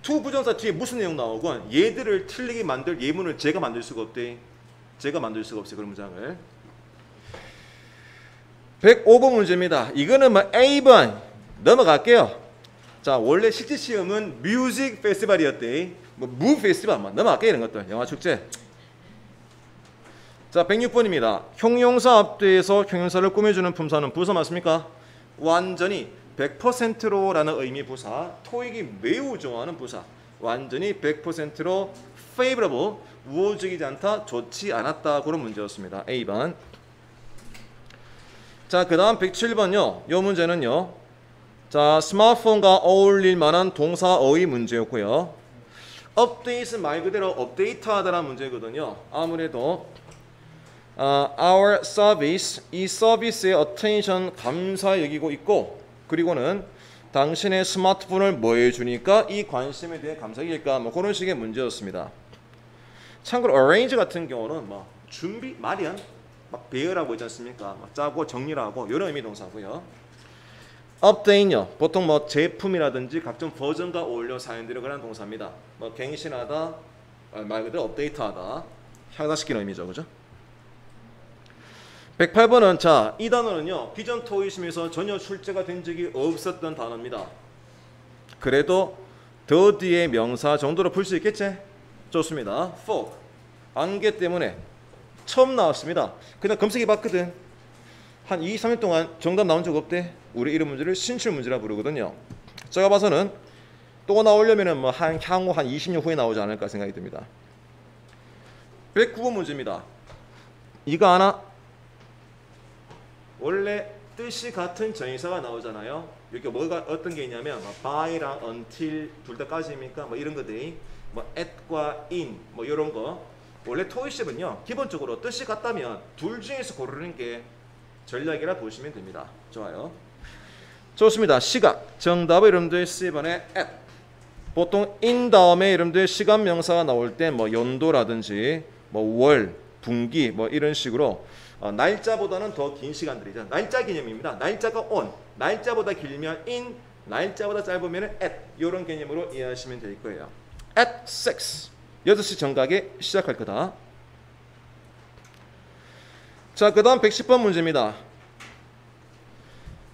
to 부정사 뒤에 무슨 내용 나오건 얘들을 틀리게 만들 예문을 제가 만들 수가 없대. 제가 만들 수가 없어요. 그런 문장을. 105번 문제입니다. 이거는 뭐 A번 넘어갈게요. 자, 원래 실제 시험은 뮤직 페스티벌이었대. 뭐 무 페스티벌 넘어갈게요. 이런 것들. 영화 축제. 자, 106번입니다. 형용사 앞뒤에서 형용사를 꾸며주는 품사는 부사 맞습니까? 완전히 100%로 라는 의미 부사. 토익이 매우 좋아하는 부사. 완전히 100%로 favorable, 우호적이지 않다, 좋지 않았다. 그런 문제였습니다. A번. 자, 그 다음 107번요. 이 문제는요. 자, 스마트폰과 어울릴 만한 동사어의 문제였고요. 업데이트 말 그대로 업데이트하다라는 문제거든요. 아무래도 our service, 이 서비스의 attention 감사 여기고 있고, 그리고는 당신의 스마트폰을 뭐 해주니까 이 관심에 대해 감사일까, 뭐 그런 식의 문제였습니다. 참고로 arrange 같은 경우는 뭐 준비, 마련, 막 배열하고 있지 않습니까? 막 짜고 정리하고 이런 의미 동사고요. update요. 보통 뭐 제품이라든지 각종 버전과 어울려 사용되는 그런 동사입니다. 뭐 갱신하다, 말 그대로 업데이트하다, 향상시키는 의미죠, 그죠? 108번은 자, 이 단어는요 기존 토익심에서 전혀 출제가 된 적이 없었던 단어입니다. 그래도 더 뒤에 명사 정도로 풀 수 있겠지? 좋습니다. fog, 안개 때문에 처음 나왔습니다. 그냥 검색해봤거든. 한 2, 3일 동안 정답 나온 적 없대. 우리 이런 문제를 신출 문제라 부르거든요. 제가 봐서는 또 나오려면은 뭐 향후 한 20년 후에 나오지 않을까 생각이 듭니다. 109번 문제입니다. 이거 하나 원래 뜻이 같은 전치사가 나오잖아요. 이게 뭐가 어떤 게 있냐면 by랑 until 둘 다까지입니까? 뭐 이런 것들이 뭐 at과 in 뭐 이런 거. 원래 토익십은요 기본적으로 뜻이 같다면 둘 중에서 고르는 게 전략이라 보시면 됩니다. 좋아요. 좋습니다. 시각 정답은 여러분들 C번에 at. 보통 in 다음에 여러분들 시간 명사가 나올 때 뭐 연도라든지 뭐 월, 분기 뭐 이런 식으로 날짜보다는 더 긴 시간들이죠. 날짜 개념입니다. 날짜가 on, 날짜보다 길면 in, 날짜보다 짧으면 at 이런 개념으로 이해하시면 될 거예요. at 6, 6시 정각에 시작할 거다. 자, 그 다음 110번 문제입니다.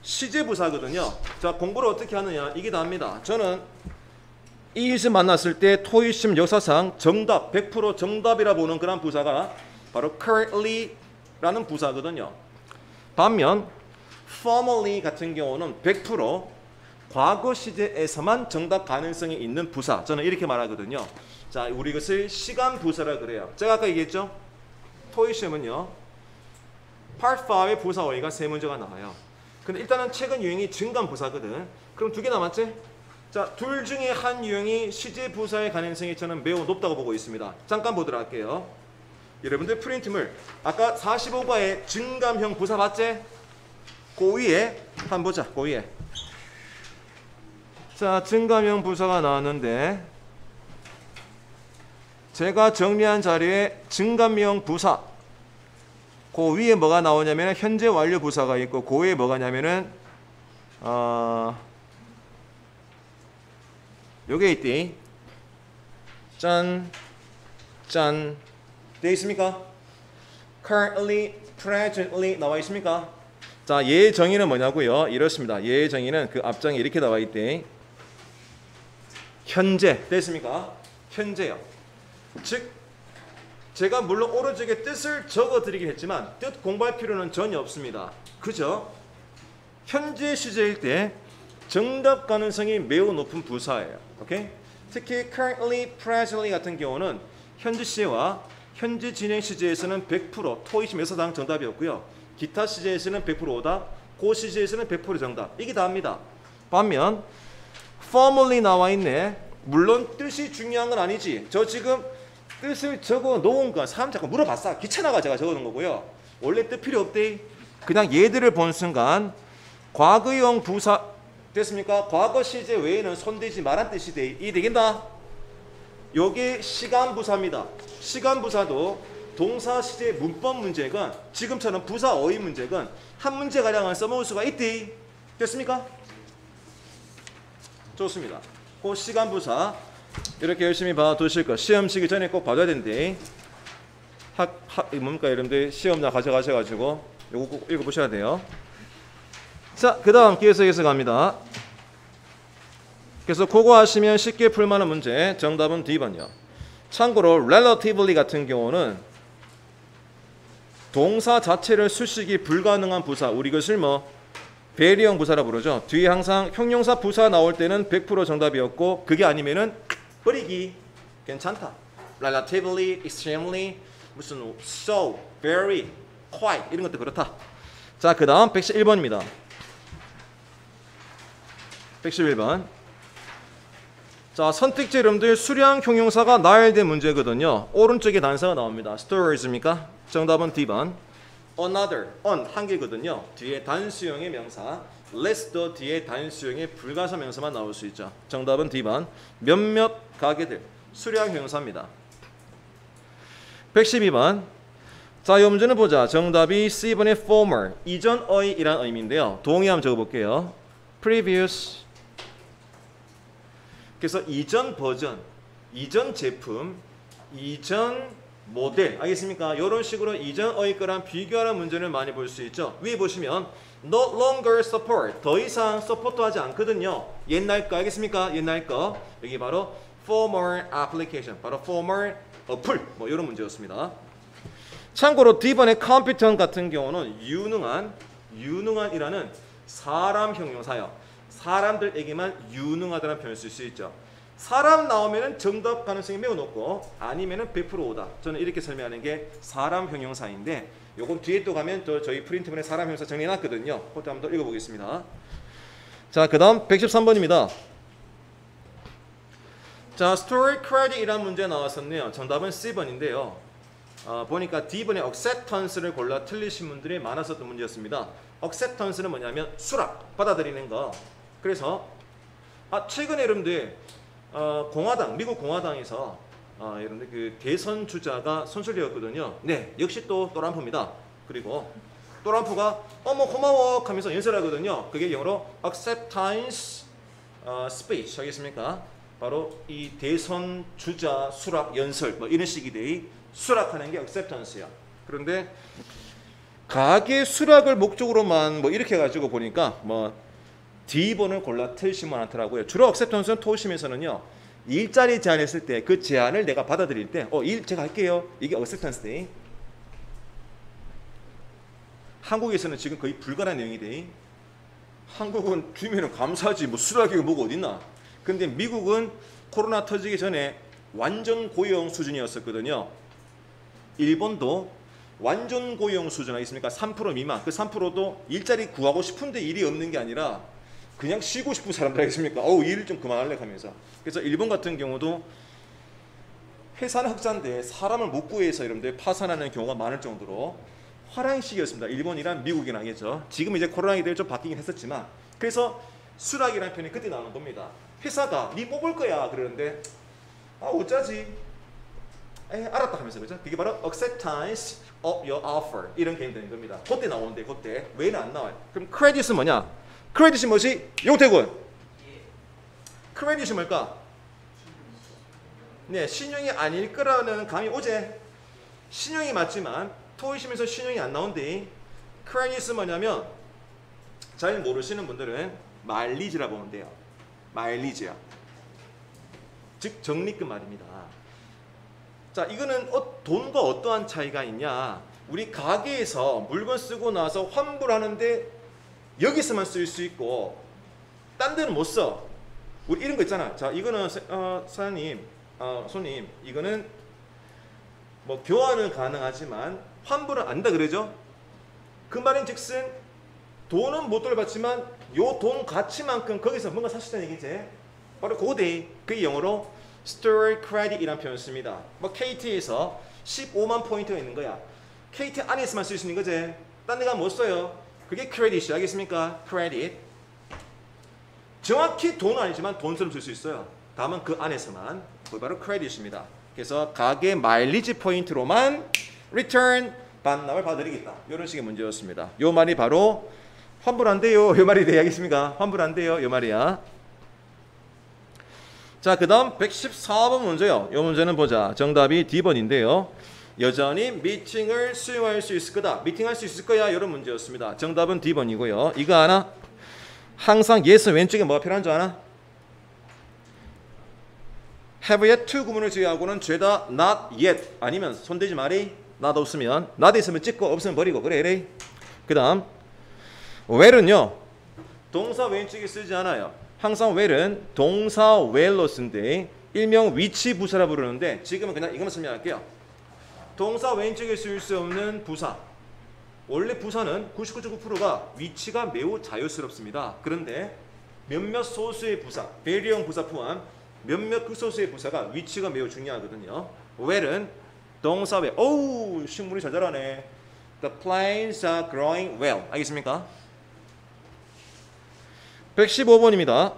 시제부사거든요. 자, 공부를 어떻게 하느냐 이게 답니다. 저는 이 시험 만났을 때 토익시험 역사상 정답 100% 정답이라 보는 그런 부사가 바로 currently 라는 부사거든요. 반면 formerly 같은 경우는 100% 과거 시제에서만 정답 가능성이 있는 부사. 저는 이렇게 말하거든요. 자, 우리 이것을 시간 부사라 그래요. 제가 아까 얘기했죠. 토익 시험은요. Part 5의 부사어휘가 3문제가 나와요. 근데 일단은 최근 유행이 증감 부사거든. 그럼 2개 남았지? 자, 둘 중에 한 유형이 시제 부사의 가능성이 저는 매우 높다고 보고 있습니다. 잠깐 보도록 할게요. 여러분들 프린트물 아까 45과의 증감형 부사 봤지? 그 위에 한번 보자. 그 위에 자, 증감형 부사가 나왔는데 제가 정리한 자료에 증감형 부사 그 위에 뭐가 나오냐면 현재 완료 부사가 있고 그 위에 뭐가 냐면은 요게 있디. 짠 되어 있습니까? currently, presently 나와 있습니까? 자, 얘의 정의는 뭐냐고요? 이렇습니다. 얘의 정의는 그 앞장에 이렇게 나와 있대. 현재 됐습니까? 현재요. 즉 제가 물론 오른쪽에 뜻을 적어드리긴 했지만 뜻 공부할 필요는 전혀 없습니다. 그죠? 현재 시제일 때 정답 가능성이 매우 높은 부사예요. 오케이? 특히 currently, presently 같은 경우는 현재 시제와 현재 진행 시제에서는 100% 토익심 역사상 정답이었고요. 기타 시제에서는 100% 오답, 고 시제에서는 100% 정답. 이게 다입니다. 반면 formerly 나와 있네. 물론 뜻이 중요한 건 아니지. 저 지금 뜻을 적어 놓은 건 사람 자꾸 물어봤어. 귀찮아가 제가 적어 놓은 거고요. 원래 뜻 필요 없대. 그냥 얘들을 본 순간 과거형 부사 됐습니까? 과거 시제 외에는 손대지 말란 뜻이 돼. 이 되겠나? 요게 시간부사입니다. 시간부사도 동사 시제 문법 문제건 지금처럼 부사 어휘 문제건 한 문제가량은 써먹을 수가 있대. 됐습니까? 좋습니다. 그 시간부사 이렇게 열심히 봐두실 거. 시험 치기 전에 꼭 봐줘야 된대. 뭡니까 여러분들 시험장 가져가셔가지고 요거 꼭 읽어보셔야 돼요. 자, 그 다음 기회석에서 갑니다. 그래서 그거 하시면 쉽게 풀만한 문제. 정답은 D번이요. 참고로 relatively 같은 경우는 동사 자체를 수식이 불가능한 부사, 우리 이것을 뭐 배리형 부사라 부르죠. 뒤에 항상 형용사 부사 나올 때는 100% 정답이었고 그게 아니면은 버리기. 괜찮다. relatively, extremely, 무슨 so, very, quite 이런 것도 그렇다. 자, 그 다음 111번입니다. 111번. 자, 선택지 여러분들 수량 형용사가 나열된 문제거든요. 오른쪽에 단서가 나옵니다. stories입니까? 정답은 D번. another, 한 개거든요. 뒤에 단수형의 명사, less도 뒤에 단수형의 불가사 명사만 나올 수 있죠. 정답은 D번. 몇몇 가게들, 수량 형용사입니다. 112번. 자, 이 문제는 보자. 정답이 C번의 former, 이전어이란 의미인데요. 동의 한번 적어볼게요. previous. 그래서 이전 버전, 이전 제품, 이전 모델, 알겠습니까? 이런 식으로 이전어의 거랑 비교하는 문제를 많이 볼 수 있죠. 위에 보시면 no longer support, 더 이상 서포트하지 않거든요. 옛날 거 알겠습니까? 옛날 거. 여기 바로 former application, 바로 former 어플, 뭐 이런 문제였습니다. 참고로 D번의 competent 같은 경우는 유능한이라는 사람 형용사요. 사람들에게만 유능하다는 표현을 쓸 수 있죠. 사람 나오면은 정답 가능성이 매우 높고 아니면은 100% 오다. 저는 이렇게 설명하는 게 사람 형용사인데 요건 뒤에 또 가면 또 저희 프린트본에 사람 형용사 정리해놨거든요. 그것도 한번 더 읽어보겠습니다. 자, 그 다음 113번입니다. 자, story credit이라는 문제 나왔었네요. 정답은 C번인데요. 보니까 D번의 acceptance를 골라 틀리신 분들이 많았었던 문제였습니다. acceptance는 뭐냐면 수락, 받아들이는 거. 그래서 최근에 여러분들 공화당, 미국 공화당에서 여러분들 그 대선 주자가 선출되었거든요. 네, 역시 또 트럼프입니다. 그리고 트럼프가 어머 고마워 하면서 연설하거든요. 그게 영어로 acceptance speech 하겠습니까? 바로 이 대선 주자 수락 연설 뭐 이런 식이 돼. 수락하는 게 acceptance야. 그런데 가계 수락을 목적으로만 뭐 이렇게 해가지고 보니까 뭐 D번을 골라 틀시면 않더라고요. 주로 acceptance는 토심에서는요. 일자리 제안했을 때 그 제안을 내가 받아들일 때 일 제가 할게요. 이게 acceptance 돼. 한국에서는 지금 거의 불가능한 내용이 돼. 한국은 주면은 감사하지 뭐 수락이 뭐가 어딨나. 근데 미국은 코로나 터지기 전에 완전 고용 수준이었었거든요. 일본도 완전 고용 수준 아니겠습니까? 3% 미만. 그 3%도 일자리 구하고 싶은데 일이 없는 게 아니라 그냥 쉬고 싶은 사람들 아니겠습니까? 일 좀 그만할래 하면서. 그래서 일본 같은 경우도 회사는 흑자인데 사람을 못 구해서 여러분들 파산하는 경우가 많을 정도로 화려한 시기였습니다. 일본이랑 미국이랑 하겠죠. 지금 이제 코로나 기대에 좀 바뀌긴 했었지만 그래서 수락이라는 표현이 그때 나오는 겁니다. 회사가 니 뽑을 거야 그러는데 어쩌지? 알았다 하면서 그죠? 그게 바로 acceptance of your offer 이런 개념이 되는 겁니다. 그때 나오는데 그때 왜는 안 나와요? 그럼 크레딧은 뭐냐? 크레딧이 뭐지? 용태군. 크레딧이 뭘까? 네, 신용이 아닐 거라는 감이 오제. 신용이 맞지만 토익시면서 신용이 안 나온대. 크레딧은 뭐냐면 잘 모르시는 분들은 마일리지라 보면 돼요. 마일리지야. 즉 적립금 말입니다. 자, 이거는 돈과 어떠한 차이가 있냐? 우리 가게에서 물건 쓰고 나서 환불하는데 여기서만 쓸 수 있고 딴 데는 못 써. 우리 이런 거 있잖아. 자, 이거는 사장님, 손님, 이거는 뭐 교환은 가능하지만 환불은 안다 그러죠? 그 말인즉슨 돈은 못 돌려받지만 요 돈 가치만큼 거기서 뭔가 사시다는 얘기지. 바로 고대. 그게 영어로 store credit이라는 표현을 씁니다. 뭐 KT에서 15만 포인트가 있는 거야. KT 안에서만 쓸 수 있는 거지. 딴 데가 못 써요. 그게 크레딧이 알겠습니까? 크레딧. 정확히 돈은 아니지만 돈처럼 쓸 수 있어요. 다만 그 안에서만. 그게 바로 크레딧입니다. 그래서 가게 마일리지 포인트로만 return 반납을 받아드리겠다. 이런 식의 문제였습니다. 요 말이 바로 환불 안 돼요. 요 말이 되겠습니까? 환불 안 돼요. 요 말이야. 자, 그 다음 114번 문제요. 요 문제는 보자. 정답이 D번인데요. 여전히 미팅을 수용할 수 있을 거다. 미팅할 수 있을 거야. 이런 문제였습니다. 정답은 D번이고요. 이거 하나 항상 yes 왼쪽에 뭐가 필요한 줄 아나? have yet to 구문을 제외하고는 죄다 not yet 아니면 손대지 말이 not 없으면 not 있으면 찍고 없으면 버리고 그래 이래. 그 다음 where은요 동사 왼쪽에 쓰지 않아요. 항상 where은 동사 where로 쓴데 일명 위치 부사라 부르는데 지금은 그냥 이것만 설명할게요. 동사 왼쪽에 쓸 수 없는 부사. 원래 부사는 99.9%가 위치가 매우 자유스럽습니다. 그런데 몇몇 소수의 부사, 대리형 부사 포함 몇몇 극소수의 부사가 위치가 매우 중요하거든요. where은 동사 where. 오우 식물이 잘 자라네. The plants are growing well. 알겠습니까? 115번입니다.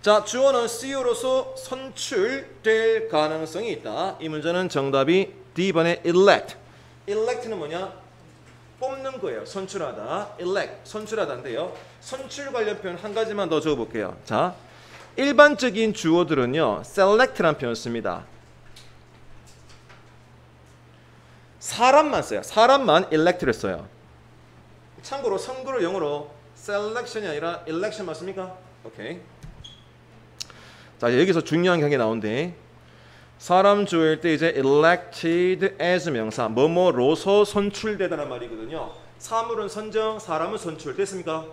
자, 주어는 CEO로서 선출될 가능성이 있다. 이 문제는 정답이 D번의 elect. elect는 뭐냐? 뽑는 거예요. 선출하다. elect, 선출하다인데요. 선출 관련 표현 한 가지만 더 적어볼게요. 자, 일반적인 주어들은요. select라는 표현을 씁니다. 사람만 써요. 사람만 elect를 써요. 참고로 선거를 영어로 selection이 아니라 election 맞습니까? 오케이. 자, 여기서 중요한 게 나오는데 사람 주어일 때 이제 elected as 명사 뭐뭐로서 선출되다는 말이거든요. 사물은 선정, 사람은 선출 됐습니까?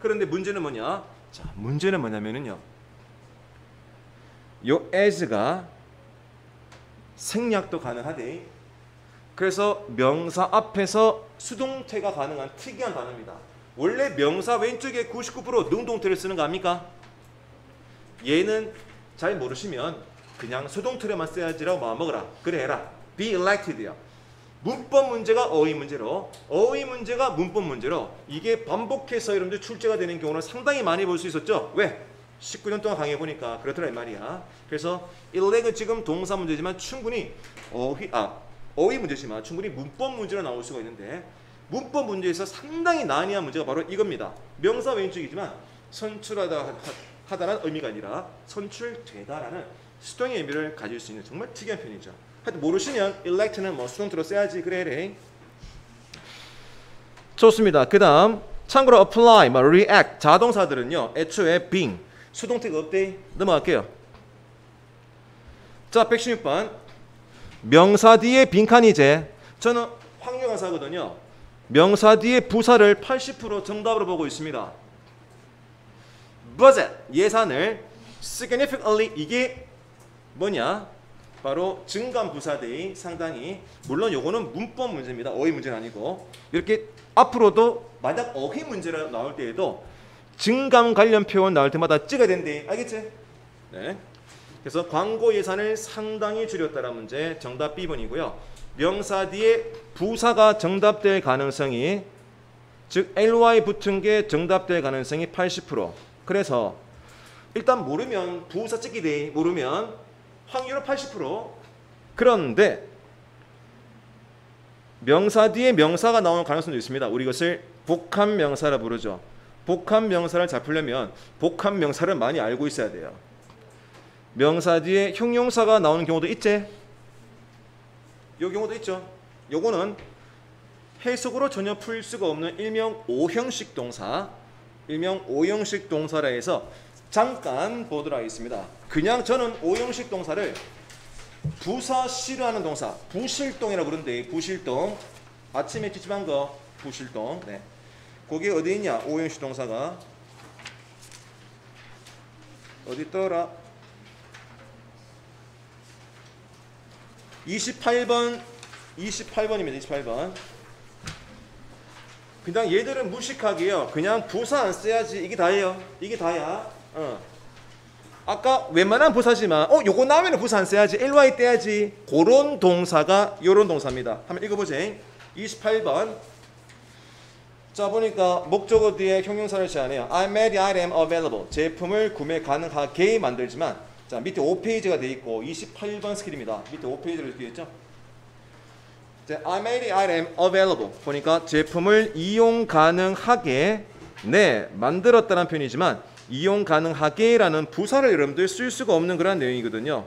그런데 문제는 뭐냐? 자, 문제는 뭐냐면은요. 요 as가 생략도 가능하대. 그래서 명사 앞에서 수동태가 가능한 특이한 단어입니다. 원래 명사 왼쪽에 99% 능동태를 쓰는 거 아닙니까? 얘는 잘 모르시면 그냥 수동태로만 써야지라고 마음먹어라. 그래 해라. be elected야. 문법 문제가 어휘 문제로, 어휘 문제가 문법 문제로 이게 반복해서 여러분들 출제가 되는 경우는 상당히 많이 볼 수 있었죠. 왜? 19년 동안 강의해보니까 그렇더라 이 말이야. 그래서 elect은 지금 동사 문제지만 충분히 어휘 문제지만 충분히 문법 문제로 나올 수가 있는데 문법 문제에서 상당히 난이한 문제가 바로 이겁니다. 명사 왼쪽이지만 선출하다는 의미가 아니라 선출되다라는 수동의 의미를 가질 수 있는 정말 특이한 표현이죠. 하여튼 모르시면 elect는 뭐 수동태로 써야지 그래. 좋습니다. 그 다음 참고로 apply, react 자동사들은요. 애초에 being 수동태가 없대. 넘어갈게요. 자, 116번 명사 뒤에 빈칸이제. 저는 황유강사거든요. 명사 뒤에 부사를 80% 정답으로 보고 있습니다. budget 예산을 significantly 이게 뭐냐? 바로 증감 부사들이 상당히 물론 요거는 문법 문제입니다. 어휘 문제는 아니고 이렇게 앞으로도 만약 어휘 문제가 나올 때에도 증감 관련 표현 나올 때마다 찍어야 된대. 알겠지? 네. 그래서 광고 예산을 상당히 줄였다는 문제 정답 B번이고요. 명사 뒤에 부사가 정답될 가능성이 즉 ly 붙은 게 정답될 가능성이 80%. 그래서 일단 모르면 부사 찍기 돼. 모르면 확률은 80%. 그런데 명사 뒤에 명사가 나오는 가능성도 있습니다. 우리 이것을 복합 명사라 부르죠. 복합 명사를 잡으려면 복합 명사를 많이 알고 있어야 돼요. 명사 뒤에 형용사가 나오는 경우도 있지. 요 경우도 있죠. 요거는 해석으로 전혀 풀 수가 없는 일명 오형식 동사, 일명 오형식 동사라 해서 잠깐 보도록 하겠습니다. 그냥 저는 오형식 동사를 부사 싫어하는 동사, 부실동이라고 부르는데 부실동. 아침에 찌집한 거 부실동. 네. 그게 어디 있냐? 오형식 동사가 어디 있더라? 28번입니다. 28번. 그냥 얘들은 무식하게요. 그냥 부사 안 써야지. 이게 다예요. 이게 다야. 아까 웬만한 부사지만 요거 나오면 부사 안 써야지. ly 떼야지. 그런 동사가 요런 동사입니다. 한번 읽어보자. 28번. 자 보니까 목적어 뒤에 형용사를 제안해요. I made the item available. 제품을 구매 가능하게 만들지만 자 밑에 5페이지가 돼 있고 28번 스킬입니다. 밑에 5페이지로 이렇게 있죠. 자, I made the item available. 보니까 제품을 이용 가능하게 만들었다는 표현이지만 이용 가능하게라는 부사를 여러분들 쓸 수가 없는 그런 내용이거든요.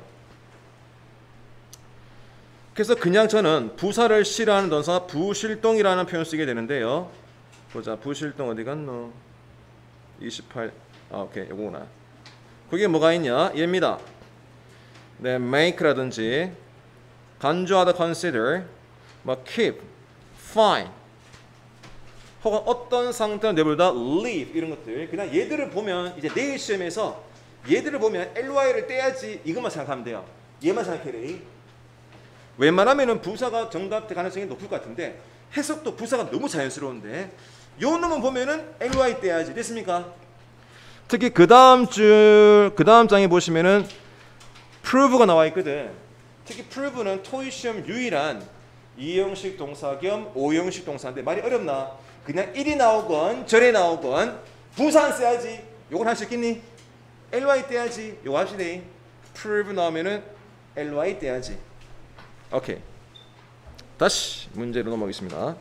그래서 그냥 저는 부사를 싫어하는 동사 부실동이라는 표현 쓰게 되는데요. 보자. 부실동 어디 갔노? 28. 오케이. 요거구나. 그게 뭐가 있냐? 얘입니다. 네, make라든지 간주하다 consider, 뭐 keep, find 혹은 어떤 상태를 내버리다 leave 이런 것들. 그냥 얘들을 보면 이제 내일 시험에서 얘들을 보면 ly를 떼야지 이것만 생각하면 돼요. 얘만 생각해래. 웬만하면은 부사가 정답될 가능성이 높을 것 같은데 해석도 부사가 너무 자연스러운데 요 놈은 보면은 ly 떼야지. 됐습니까? 특히 그 다음 장에 보시면은 prove가 나와 있거든. 특히 prove는 토익 시험 유일한 2형식 동사 겸 5형식 동사인데 말이 어렵나? 그냥 1이 나오건 절에 나오건 부사 안 써야지. 요걸 할 수 있겠니? ly 떼야지. 요거 합시다. prove 나오면은 ly 떼야지. 오케이. 다시 문제로 넘어가겠습니다.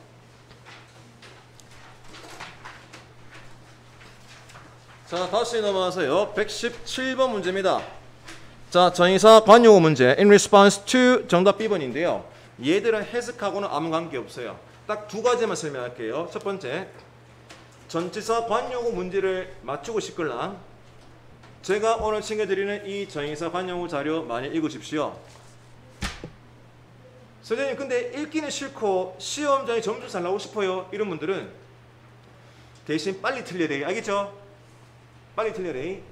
자, 다시 넘어가서요. 117번 문제입니다. 자, 전치사 관용어 문제. In response to 정답 B번인데요. 얘들은 해석하고는 아무 관계 없어요. 딱 두 가지만 설명할게요. 첫 번째, 전치사 관용어 문제를 맞추고 싶걸랑 제가 오늘 챙겨드리는 이 전치사 관용어 자료 많이 읽으십시오. 선생님 근데 읽기는 싫고 시험장에 점수 잘 나오고 싶어요. 이런 분들은 대신 빨리 틀려야 돼요. 알겠죠? 빨리 틀려야 돼.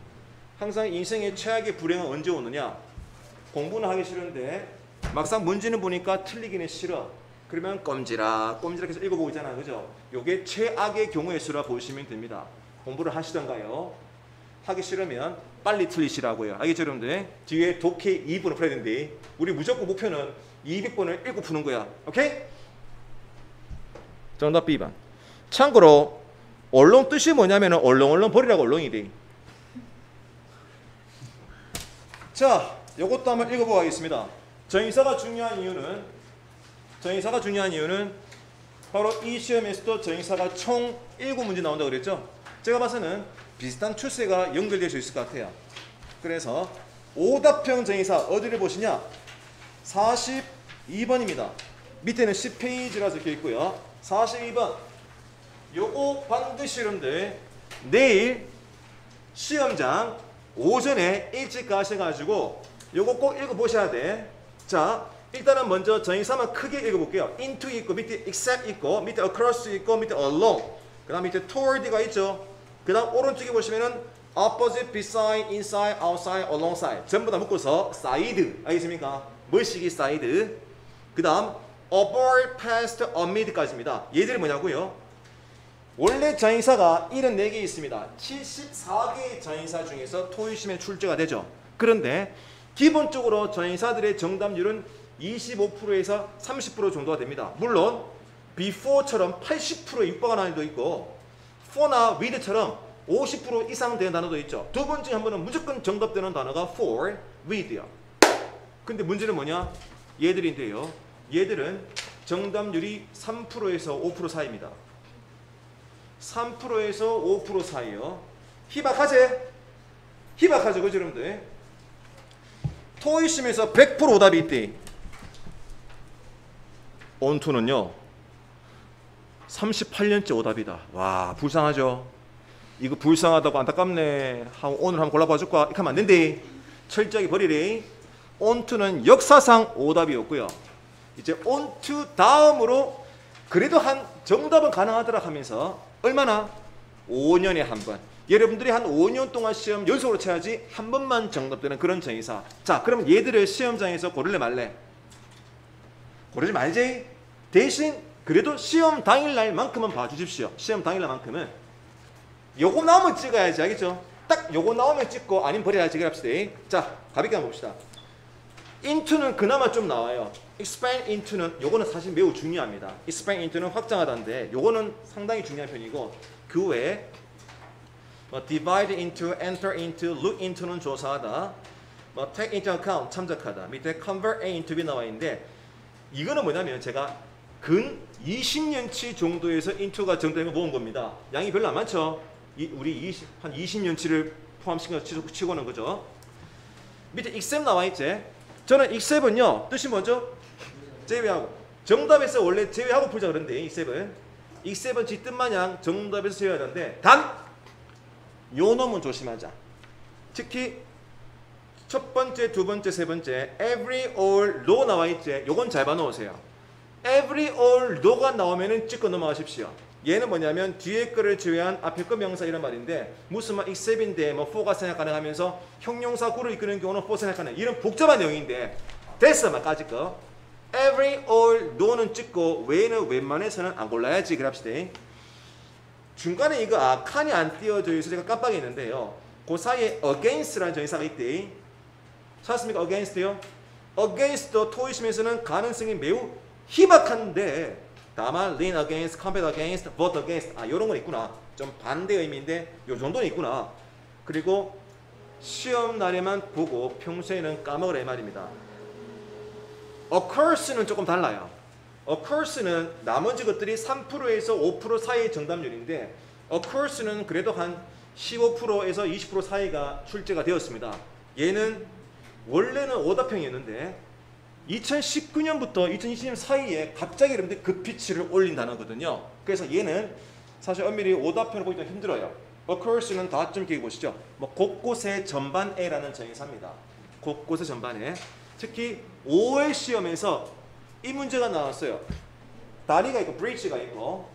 항상 인생의 최악의 불행은 언제 오느냐? 공부는 하기 싫은데 막상 문제는 보니까 틀리기는 싫어. 그러면 꼼지락해서 읽어보고 있잖아. 그죠? 요게 최악의 경우의 수라 보시면 됩니다. 공부를 하시던가요. 하기 싫으면 빨리 틀리시라고요. 알겠죠 여러분들? 뒤에 독해 2번을 풀어야 되는데 우리 무조건 목표는 200번을 읽고 푸는 거야. 오케이? 정답 B번. 참고로 얼렁 뜻이 뭐냐면 얼렁얼렁 버리라고 얼렁이 돼. 자, 요것도 한번 읽어보고 하겠습니다. 전치사가 중요한 이유는 바로 이 시험에서도 전치사가 총 7문제 나온다고 그랬죠. 제가 봐서는 비슷한 추세가 연결될 수 있을 것 같아요. 그래서 오답형 전치사 어디를 보시냐? 42번입니다. 밑에는 10페이지라 적혀 있고요. 42번. 요거 반드시 여러분들 내일 시험장 오전에 일찍 가셔가지고 요거 꼭 읽어보셔야 돼. 자, 일단은 먼저 전치사만 크게 읽어볼게요. into 있고 밑에 except 있고 밑에 across 있고 밑에 along 그 다음 밑에 toward가 있죠. 그 다음 오른쪽에 보시면은 opposite, beside, inside, outside, alongside 전부 다 묶어서 side 알겠습니까? 뭐시기 side. 그 다음 aboard, past, amid까지입니다. 얘들이 뭐냐고요? 원래 전치사가 74개 있습니다. 74개의 전치사 중에서 토익시험에 출제가 되죠. 그런데 기본적으로 전치사들의 정답률은 25%에서 30% 정도가 됩니다. 물론 before처럼 80%에 육박하는 단어도 있고 for나 with처럼 50% 이상 되는 단어도 있죠. 두 번 중에 한 번은 무조건 정답되는 단어가 for, with요. 근데 문제는 뭐냐? 얘들인데요. 얘들은 정답률이 3%에서 5% 사이입니다. 3%에서 5% 사이요. 희박하죠, 그죠 여러분들? 토익시험에서 100% 오답이 있대. 온투는요 38년째 오답이다. 와, 불쌍하죠? 이거 불쌍하다고 안타깝네 하고 오늘 한번 골라봐 줄까? 이렇게 하면 안 된대. 철저하게 버리래. 온투는 역사상 오답이었고요. 이제 온투 다음으로 그래도 한 정답은 가능하더라 하면서 얼마나? 5년에 한 번. 여러분들이 한 5년 동안 시험 연속으로 쳐야지 한 번만 정답되는 그런 전치사. 자, 그럼 얘들을 시험장에서 고를래 말래? 고르지 말지. 대신 그래도 시험 당일날만큼은 봐주십시오. 시험 당일날만큼은 요거 나오면 찍어야지. 알겠죠? 딱 요거 나오면 찍고 아니면 버려야지 그럽시다. 자, 가볍게 한번 봅시다. into는 그나마 좀 나와요. expand into는 요거는 사실 매우 중요합니다. expand into는 확장하다인데 요거는 상당히 중요한 편이고 그 외에 뭐 divide into, enter into, look into는 조사하다, 뭐 take into account 참작하다, 밑에 convert A into B 나와 있는데 이거는 뭐냐면 제가 근 20년치 정도에서 into가 정도된 거 모은 겁니다. 양이 별로 안 많죠. 우리 한 20년치를 포함시켜 치고는 거죠. 밑에 except 나와 있지. 저는 except은요 뜻이 뭐죠? 제외하고. 정답에서 원래 제외하고 풀자 그러는데 except은 지 뜻마냥 정답에서 제외하는데 단 요 놈은 조심하자. 특히 첫 번째, 두 번째, 세 번째 every, all, no 나와 있지. 요건 잘 봐놓으세요. every, all, no가 나오면은 찍고 넘어가십시오. 얘는 뭐냐면 뒤에 거를 제외한 앞에 거 명사 이런 말인데 무슨 말 except인데 뭐 for가 생각 가능하면서 형용사 구를 이끄는 경우는 for 생각 가능. 이런 복잡한 내용인데 됐어 까짓 거. every, all, no는 찍고 외에는 웬만해서는 안 골라야지 그럽시다. 중간에 이거 칸이 안 띄어져 있어서 제가 깜빡했는데요. 그 사이에 against라는 정의사가 있대. 찾았습니까? against요? against도 토이심에서는 가능성이 매우 희박한데 다만 lean against, compete against, vote against 요런 건 있구나. 좀 반대 의미인데 요 정도는 있구나. 그리고 시험 날에만 보고 평소에는 까먹으라 이 말입니다. occur스는 조금 달라요. occur스는 나머지 것들이 3%에서 5% 사이의 정답률인데 occur스는 그래도 한 15%에서 20% 사이가 출제가 되었습니다. 얘는 원래는 오답형이었는데 2019년부터 2020년 사이에 갑자기 여러분들 급피치를 올린 단어거든요. 그래서 얘는 사실 엄밀히 오답형을 보기 좀 힘들어요. occur스는 다좀 기억해 보시죠. 뭐 곳곳에 전반에라는 정의사입니다. 곳곳에 전반에. 특히 5월 시험에서 이 문제가 나왔어요. 다리가 있고 bridge가 있고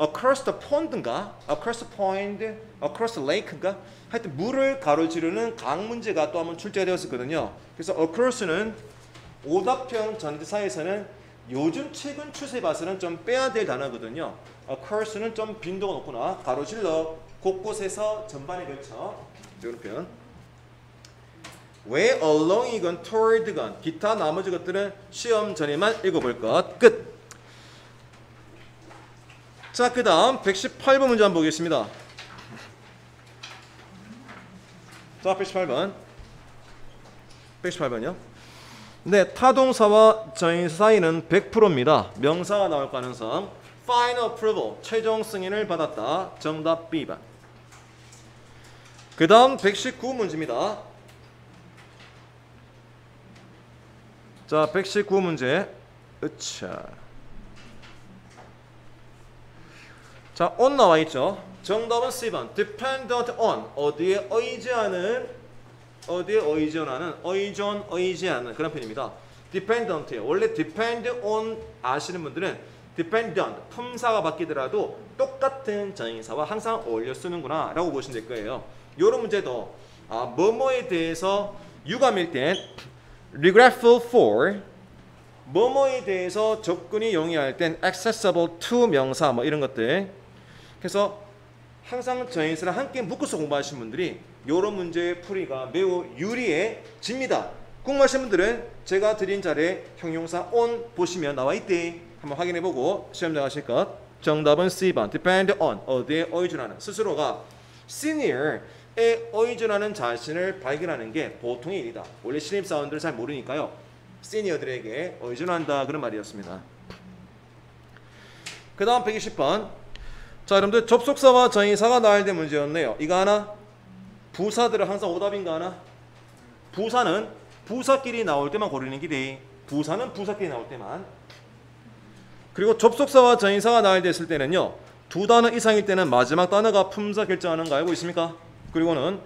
across the pond인가 across the pond, across the lake인가 하여튼 물을 가로지르는 강 문제가 또 한번 출제가 되었었거든요. 그래서 across는 오답형 전치사에서는 요즘 최근 추세 봐서는 좀 빼야 될 단어거든요. across는 좀 빈도가 높구나. 가로질러 곳곳에서 전반에 걸쳐 이런 표현. 왜 along이건 toward건 기타 나머지 것들은 시험 전에만 읽어볼 것. 끝. 자, 그 다음 118번 문제 한번 보겠습니다. 자, 118번이요. 네, 타동사와 전인 사이는 100%입니다. 명사가 나올 가능성. Final approval, 최종 승인을 받았다. 정답 B번. 그 다음 119문제입니다. 자, 119문제. 으차. 자, on 나와 있죠. 정답은 C번. Dependent on. 어디에 의지하는 의지하는 그런 표현입니다. Dependent예요. 원래 depend on 아시는 분들은 dependent 품사가 바뀌더라도 똑같은 전인사와 항상 어울려 쓰는구나 라고 보시면 될 거예요. 이런 문제도 뭐뭐에 대해서 유감일 땐 regretful for, 뭐뭐에 대해서 접근이 용이할 땐 accessible to 명사 뭐 이런 것들. 그래서 항상 전인사를 함께 묶어서 공부하시는 분들이 이런 문제의 풀이가 매우 유리해집니다. 궁금하신 분들은 제가 드린 자리에 형용사 on 보시면 나와 있대. 한번 확인해보고 시험장 하실 것. 정답은 C번. Depend on. 어디에 의존하는. 스스로가 senior에 의존하는 자신을 발견하는 게 보통의 일이다. 원래 신입사원들은 잘 모르니까요. 시니어들에게 의존한다 그런 말이었습니다. 그 다음 120번. 자, 여러분들 접속사와 전인사가 나와야 될 문제였네요. 이거 하나? 부사들은 항상 오답인가 하나? 부사는 부사끼리 나올 때만 고르는 기대. 부사는 부사끼리 나올 때만. 그리고 접속사와 전인사가 나와야 됐을 때는요. 두 단어 이상일 때는 마지막 단어가 품사 결정하는 거 알고 있습니까? 그리고는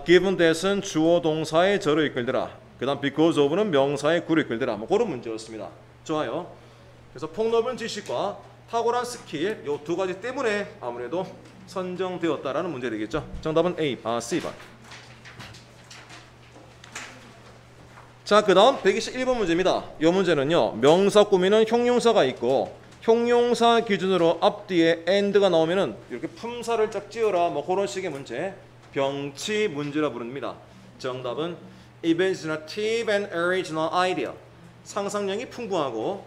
given that은 주어 동사의 저를 이끌더라. 그 다음 because of는 명사의 구를 이끌더라. 뭐 그런 문제였습니다. 좋아요. 그래서 폭넓은 지식과 탁월한 스킬 요 두 가지 때문에 아무래도 선정되었다라는 문제 되겠죠. 정답은 C번. 자, 그 다음 121번 문제입니다. 이 문제는요. 명사 꾸미는 형용사가 있고 형용사 기준으로 앞뒤에 and가 나오면은 이렇게 품사를 쫙 지어라 뭐 그런 식의 문제, 병치 문제라 부릅니다. 정답은 imaginative and original idea. 상상력이 풍부하고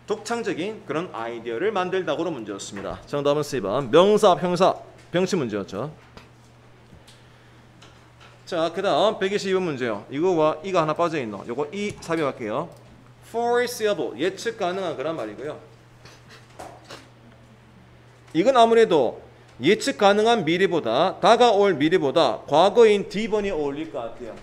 독창적인 그런 아이디어를 만들다고로 문제였습니다. 정답은 C번 명사, 형사, 병치 문제였죠. 자, 그 다음 122번 문제요. 이거와 이거 하나 빠져있노. 요거 이 삽입할게요. foreseeable, 예측 가능한 그란 말이고요. 이건 아무래도 예측 가능한 미래보다, 다가올 미래보다 과거인 D번이 어울릴 것 같아요.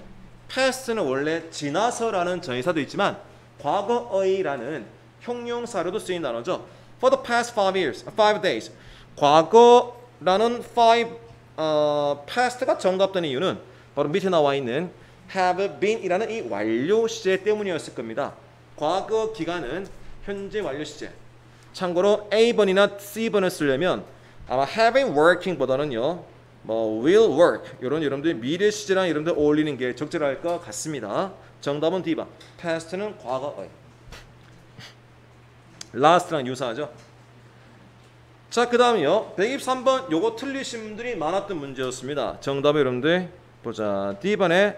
past는 원래 지나서라는 전치사도 있지만 과거의라는 형용사로도 쓰인 단어죠. For the past 5 years, 5 days. 과거라는 past가 정답된 이유는 바로 밑에 나와 있는 have been이라는 이 완료 시제 때문이었을 겁니다. 과거 기간은 현재 완료 시제. 참고로 A번이나 C번을 쓰려면 아마 have been working보다는요, 뭐 will work 이런 여러분들 미래 시제랑 여러분들 어울리는 게 적절할 것 같습니다. 정답은 D번. past는 과거의. last랑 유사하죠. 자, 그 다음이요. 123번 요거 틀리신 분들이 많았던 문제였습니다. 정답을 여러분들 보자. D번에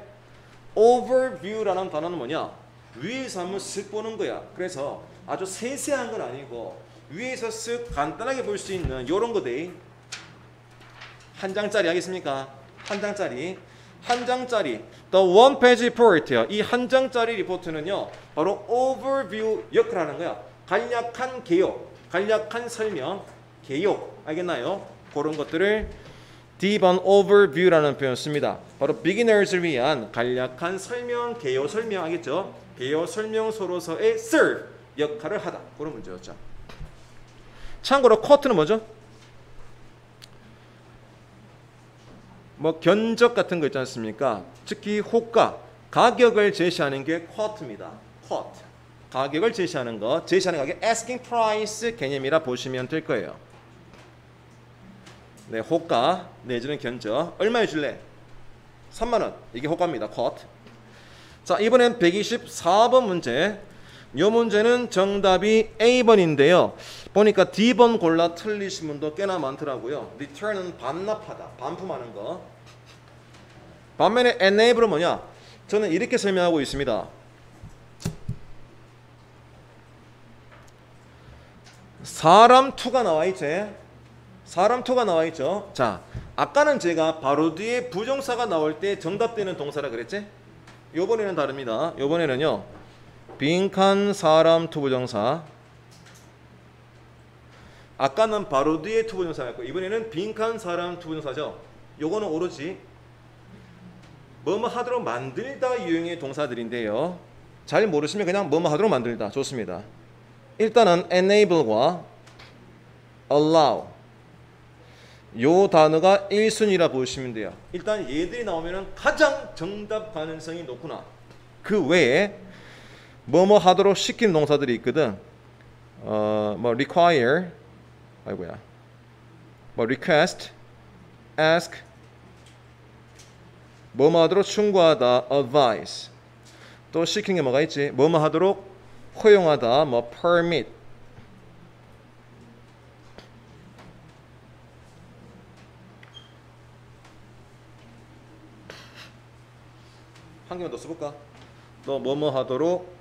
overview라는 단어는 뭐냐? 위에서 한번 쓱 보는 거야. 그래서 아주 세세한 건 아니고 위에서 쓱 간단하게 볼 수 있는 요런 거들. 한 장짜리 하겠습니까? 한 장짜리. The one page report요. 이 한 장짜리 리포트는요, 바로 overview 역할을 하는 거야. 간략한 개요, 간략한 설명, 개요. 알겠나요? 그런 것들을 D번 overview라는 표현 씁니다. 바로 beginners를 위한 간략한 설명, 개요 설명 하겠죠? 개요 설명서로서의 serve 역할을 하다. 그런 문제였죠. 참고로 quote는 뭐죠? 뭐 견적 같은 거 있지 않습니까? 특히 호가, 가격을 제시하는 게 quote입니다. quote. 가격을 제시하는 거, 제시하는 가격 asking price 개념이라 보시면 될 거예요. 네, 호가 내지는 견적. 얼마에 줄래? 3만 원. 이게 호가입니다. quote. 자, 이번엔 124번 문제. 이 문제는 정답이 A번인데요. 보니까 D번 골라 틀리신 분도 꽤나 많더라고요. return은 반납하다, 반품하는 거. 반면에 enable은 뭐냐? 저는 이렇게 설명하고 있습니다. 사람 투가 나와 있지? 사람 투가 나와 있죠? 자, 아까는 제가 바로 뒤에 부정사가 나올 때 정답되는 동사라 그랬지? 요번에는 다릅니다. 요번에는요, 빈칸 사람 투 부정사. 아까는 바로 뒤에 투 부정사였고 이번에는 빈칸 사람 투 부정사죠. 요거는 오로지 뭐뭐 하도록 만들다 유형의 동사들인데요. 잘 모르시면 그냥 뭐뭐 하도록 만들다 좋습니다. 일단은 enable과 allow 요 단어가 1순위라 보시면 돼요. 일단 얘들이 나오면 가장 정답 가능성이 높구나. 그 외에 뭐뭐 하도록 시키는 동사들이 있거든. 뭐 require, 아이고야, 뭐 request, ask, 뭐뭐 하도록 충고하다, advise. 또 시키는 게 뭐가 있지? 뭐뭐 하도록 허용하다, 뭐 permit. 한 개만 더 써볼까? 또 뭐뭐 하도록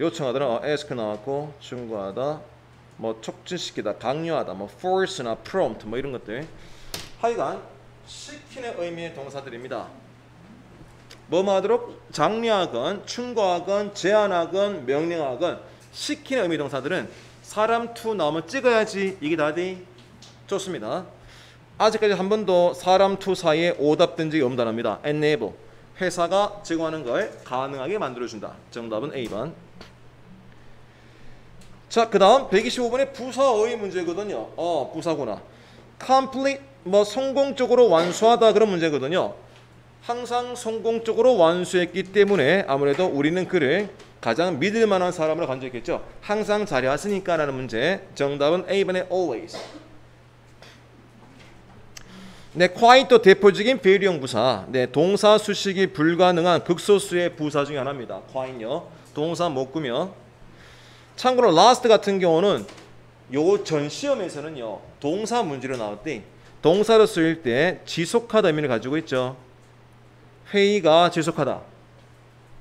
요청하더라. ask 나왔고, 충고하다, 뭐 촉진시키다, 강요하다, 뭐 force나 prompt 뭐 이런 것들. 하여간 시키는 의미의 동사들입니다. 뭐뭐 하도록 장려하건, 충고하건, 제안하건, 명령하건 시키는 의미 동사들은 사람 투 나오면 찍어야지 이게 다돼. 좋습니다. 아직까지 한 번도 사람 투 사이에 오답된 적이 없는 단어입니다. enable. 회사가 제공하는 걸 가능하게 만들어준다. 정답은 A번. 자, 그 다음 125번의 부사어의 문제거든요. 부사구나. complete, 뭐 성공적으로 완수하다 그런 문제거든요. 항상 성공적으로 완수했기 때문에 아무래도 우리는 그를 가장 믿을 만한 사람으로 간주했겠죠. 항상 잘해왔으니까 라는 문제. 정답은 A번의 always. 네, quite도 대표적인 비례형 부사. 네, 동사 수식이 불가능한 극소수의 부사 중에 하나입니다. quite요. 동사 못 꾸며. 참고로 last 같은 경우는 요 전 시험에서는요 동사 문제로 나올 때 동사로 쓰일 때 지속하다 의미를 가지고 있죠. 회의가 지속하다.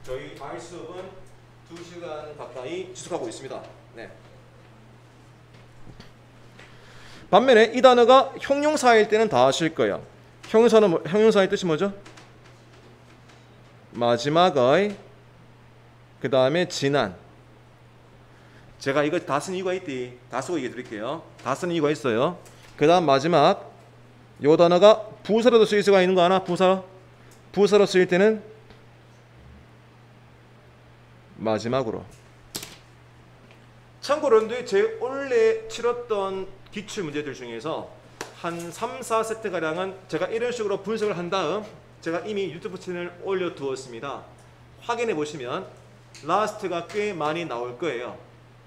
저희 R 수업은 2시간 가까이 지속하고 있습니다. 네. 반면에 이 단어가 형용사일 때는 다 아실 거예요. 형용사의 뜻이 뭐죠? 마지막의 그 다음에 지난. 제가 이거 다 쓴 이유가 있디. 다 쓰고 얘기해 드릴게요. 다 쓴 이유가 있어요. 그 다음 마지막 요 단어가 부사로도 쓰일 수가 있는 거 아나? 부사로 쓰일 때는 마지막으로. 참고로 여러분들 제 원래 치렀던 기출 문제들 중에서 한 3, 4세트 가량은 제가 이런 식으로 분석을 한 다음 제가 이미 유튜브 채널 올려두었습니다. 확인해 보시면 라스트가 꽤 많이 나올 거예요.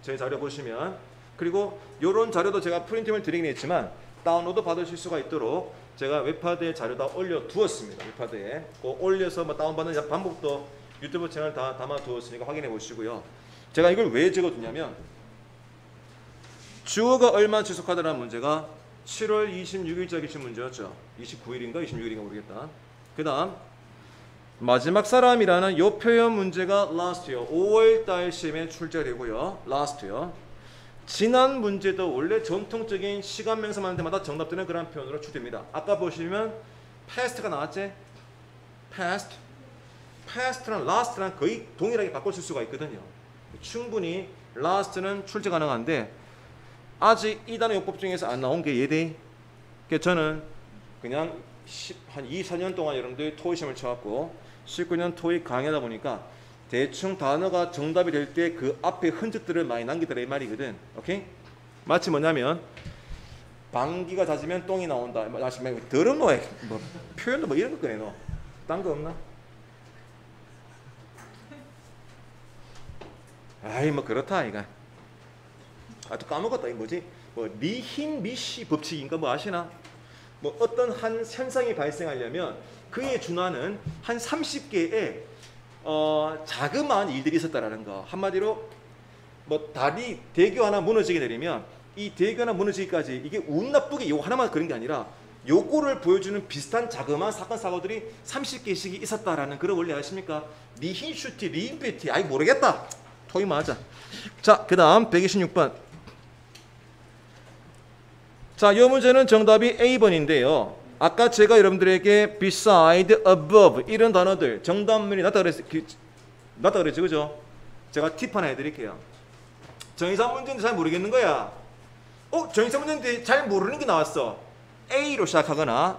제 자료 보시면. 그리고 이런 자료도 제가 프린팅을 드리긴 했지만 다운로드 받으실 수가 있도록 제가 웹하드에 자료 다 올려두었습니다. 웹하드에 꼭 올려서 뭐 다운받는 방법도 유튜브 채널 다 담아두었으니까 확인해 보시고요. 제가 이걸 왜 적어두냐면 주어가 얼마 지속하다라는 문제가 7월 26일자 기출 문제였죠. 29일인가 26일인가 모르겠다. 그 다음 마지막 사람이라는 요 표현 문제가 last요. 5월달 시험에 출제되고요. last요. 지난 문제도 원래 전통적인 시간 명사만 할 때마다 정답되는 그런 표현으로 출제됩니다. 아까 보시면 past가 나왔지? past랑 last랑 거의 동일하게 바꿔줄 수가 있거든요. 충분히 last는 출제 가능한데 아직 이 단어 용법 중에서 안 나온 게 얘대. 그래서 저는 그냥 한 2, 4년 동안 여러분들이 토익 시험을 쳐갖고 19년 토익 강의하다 보니까 대충 단어가 정답이 될 때 그 앞에 흔적들을 많이 남기더라 이 말이거든. 오케이? 마치 뭐냐면 방귀가 잦으면 똥이 나온다. 더러운 뭐 표현도 뭐 이런 거 꺼내 너. 딴 거 없나? 아이 뭐 그렇다 이가. 아 또 까먹었다. 이 뭐지? 뭐 리힌 미시 법칙인가 뭐 아시나? 뭐 어떤 한 현상이 발생하려면 그에 준하는 한 30개의 자그마한 일들이 있었다라는 거. 한마디로 뭐 다리 대교 하나 무너지게 되면 이 대교 하나 무너지기까지 이게 운 나쁘게 요 하나만 그런 게 아니라 요거를 보여주는 비슷한 자그마한 사건 사고들이 30개씩이 있었다라는 그런 원리 아십니까? 리힌 슈티 리힌 베티 아이 모르겠다. 토이 맞아. 자, 그다음 126번. 자, 이 문제는 정답이 A번인데요. 아까 제가 여러분들에게 beside, above 이런 단어들 정답문이 나왔다 그랬죠, 그죠? 제가 팁 하나 해드릴게요. 정의사 문제인데 잘 모르겠는 거야. 정의사 문제인데 잘 모르는 게 나왔어. A로 시작하거나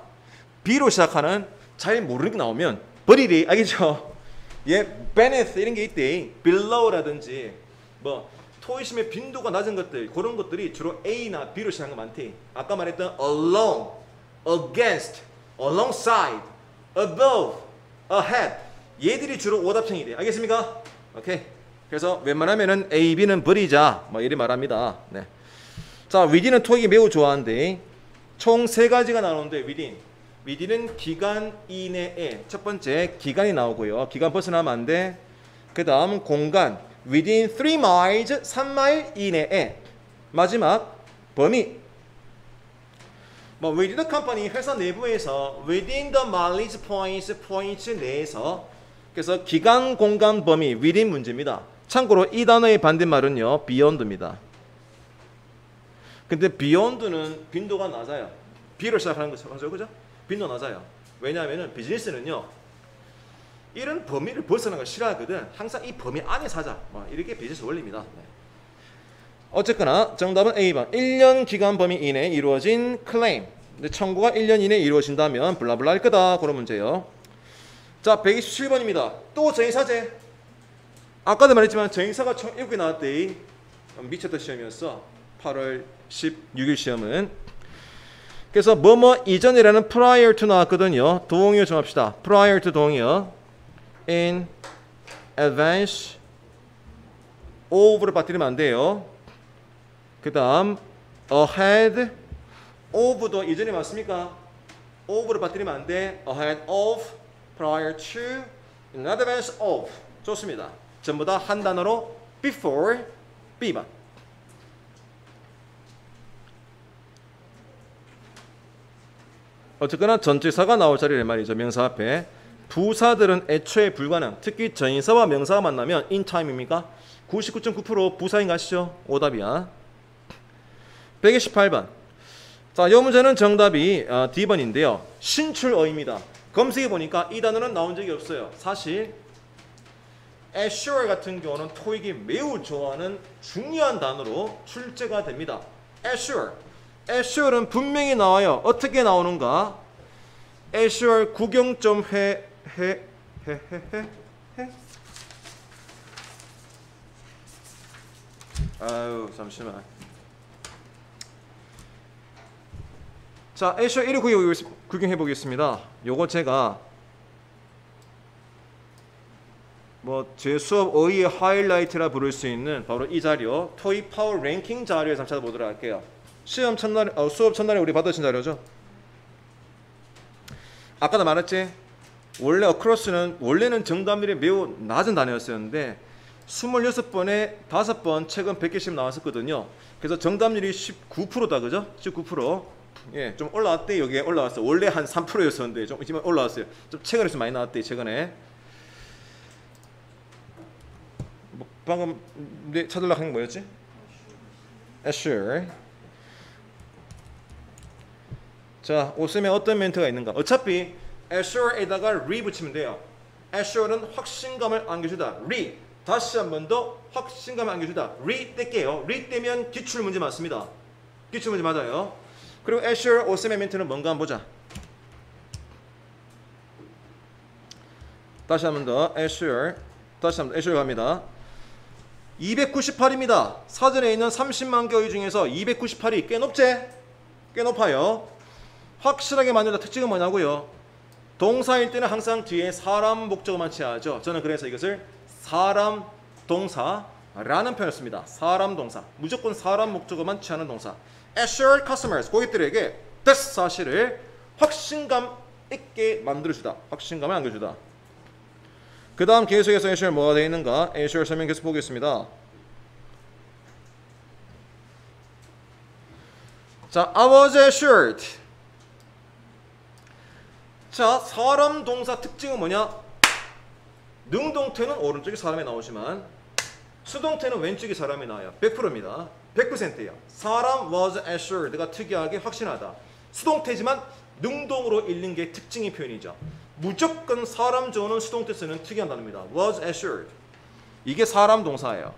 B로 시작하는 잘 모르는 게 나오면 버리리, 알겠죠? 예, beneath 이런 게 있대. below라든지 뭐 토익 시험의 빈도가 낮은 것들 그런 것들이 주로 A나 B로 시작한 거 많대. 아까 말했던 along, against, alongside, above, ahead 얘들이 주로 오답형이 돼. 알겠습니까? 오케이. 그래서 웬만하면은 A, B는 버리자 뭐 이리 말합니다. 네. 자, within은 토익이 매우 좋아하는데 총 3가지가 나오는데 within은 기간 이내에 첫 번째 기간이 나오고요. 기간 벗어나면 안 돼. 그 다음 공간 within 3 miles 3마일 이내에. 마지막 범위 뭐 within the company 회사 내부에서 within the mileage points 내에서. 그래서 기간 공간 범위 within 문제입니다. 참고로 이 단어의 반대말은요 beyond입니다. 근데 beyond는 빈도가 낮아요. B로 시작하는 거죠, 그죠? 빈도 낮아요. 왜냐하면은 비즈니스는요 이런 범위를 벗어나는 걸 싫어하거든. 항상 이 범위 안에 사자. 뭐 이렇게 비즈니스 원리입니다. 네. 어쨌거나 정답은 A번. 1년 기간 범위 이내에 이루어진 클레임. 청구가 1년 이내에 이루어진다면 블라블라 할 거다. 그런 문제예요. 자, 127번입니다. 또 정의사제. 아까도 말했지만 정의사가 총 7개 나왔대. 미쳤던 시험이었어. 8월 16일 시험은. 그래서 뭐뭐 이전이라는 prior to 나왔거든요. 동의어 정합시다. prior to 동의어. in advance of를 빠뜨리면 안 돼요. 그 다음 ahead of도 이전에 맞습니까? of를 빠뜨리면 안 돼. ahead of, prior to, in advance of. 좋습니다. 전부 다 한 단어로 before, B번. 어쨌거나 전치사가 나올 자리란 말이죠. 명사 앞에. 부사들은 애초에 불가능. 특히 전치사와 명사가 만나면 in time입니까? 99.9% 부사인 거 아시죠? 오답이야. 128번. 자, 이 문제는 정답이 D번인데요. 신출어입니다. 검색해 보니까 이 단어는 나온 적이 없어요. 사실 assure 같은 경우는 토익이 매우 좋아하는 중요한 단어로 출제가 됩니다. assure. assure는 분명히 나와요. 어떻게 나오는가? assure 구경 좀 해. 아유, 잠시만. 자, assure 1을 구경해 보겠습니다. 요거 제가 제 수업 어휘의 하이라이트라 부를 수 있는 바로 이 자료, 토익 파워 랭킹 자료에서 찾아보도록 할게요. 시험 첫날, 수업 첫날에 우리 받으신 자료죠. 아까도 말했지. 원래 across는 원래는 정답률이 매우 낮은 단어였었는데 26번에 5번 최근 100개씩 나왔었거든요. 그래서 정답률이 19%다, 그죠? 19%. 예, 좀 올라왔대. 여기에 올라왔어. 원래 한 3%였었는데 좀 지금 올라왔어요. 좀 최근에 좀 많이 나왔대. 최근에. 방금 찾으려고 하는 게 뭐였지? assure. 자, 옷음에 어떤 멘트가 있는가? 어차피 assure에다가 re 붙이면 돼요. assure는 확신감을 안겨주다. re. 다시 한 번 더 확신감을 안겨주다. re 뗄게요. re 떼면 기출문제 맞습니다. 기출문제 맞아요. 그리고 assure 옷음의 멘트는 뭔가 한번 보자. 다시 한 번 더 assure. 다시 한 번 assure 갑니다. 298입니다. 사전에 있는 30만 개 어휘 중에서 298이 꽤 높지? 꽤 높아요. 확실하게 만들다 특징은 뭐냐고요? 동사일 때는 항상 뒤에 사람 목적어만 취하죠. 저는 그래서 이것을 사람 동사라는 표현을 씁니다. 사람 동사. 무조건 사람 목적어만 취하는 동사. assure customers, 고객들에게 this 사실을 확신감 있게 만들어주다. 확신감을 안겨주다. 그 다음 계속해서 assure 뭐가 되어 있는가? assure 설명 계속 보겠습니다. 자, I was assured. 자, 사람 동사 특징은 뭐냐? 능동태는 오른쪽에 사람이 나오지만 수동태는 왼쪽에 사람이 나와요. 100%입니다. 100%예요. 사람 was assured가 특이하게 확신하다. 수동태지만 능동으로 읽는 게 특징의 표현이죠. 무조건 사람 주어는 수동태 쓰는 특이한 단어입니다. was assured. 이게 사람 동사예요.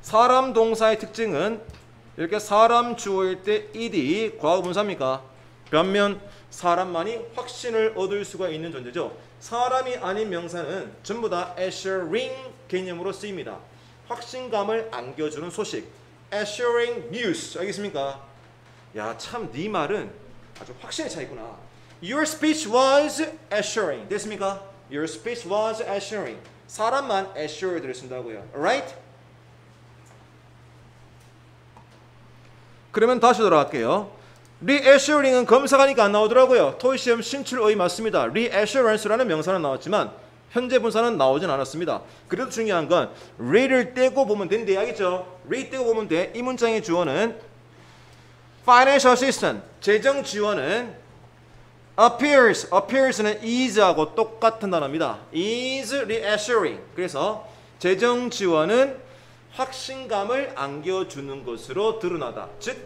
사람 동사의 특징은 이렇게 사람 주어일 때 ed이 과거분사입니까? 반면 사람만이 확신을 얻을 수가 있는 존재죠. 사람이 아닌 명사는 전부 다 assuring 개념으로 쓰입니다. 확신감을 안겨주는 소식. assuring news. 알겠습니까? 야, 참 네 말은 아주 확신에 차 있구나. Your speech was assuring. 됐습니까? Your speech was assuring. 사람만 assured를 쓴다고요. Alright? 그러면 다시 돌아갈게요. reassuring은 검사가니까 안 나오더라고요. 토익 시험 신출어휘 맞습니다. reassurance라는 명사는 나왔지만 현재 분사는 나오진 않았습니다. 그래도 중요한 건 re를 떼고 보면 된대. 알겠죠? re 떼고 보면 돼. 이 문장의 주어는 financial assistant. 재정 지원은 appears는 is하고 똑같은 단어입니다. is reassuring. 그래서 재정 지원은 확신감을 안겨주는 것으로 드러나다. 즉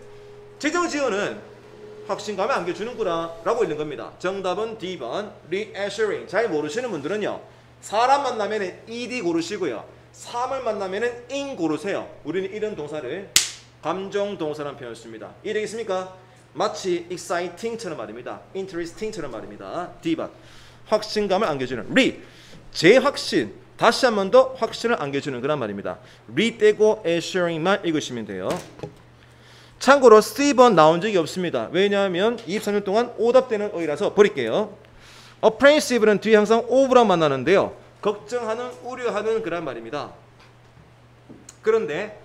재정 지원은 확신감을 안겨주는구나 라고 읽는 겁니다. 정답은 D번 reassuring. 잘 모르시는 분들은요, 사람 만나면 ed 고르시고요, 사람을 만나면 in 고르세요. 우리는 이런 동사를 감정 동사라는 표현을 씁니다. 이해되겠습니까? 마치 exciting처럼 말입니다. interesting처럼 말입니다. D번 확신감을 안겨주는 re. 재확신. 다시 한 번 더 확신을 안겨주는 그런 말입니다. re 떼고 assuring만 읽으시면 돼요. 참고로 C번 나온 적이 없습니다. 왜냐하면 23년 동안 오답되는 어휘라서 버릴게요. apprehensive는 뒤에 항상 of랑 만나는데요. 걱정하는, 우려하는 그런 말입니다. 그런데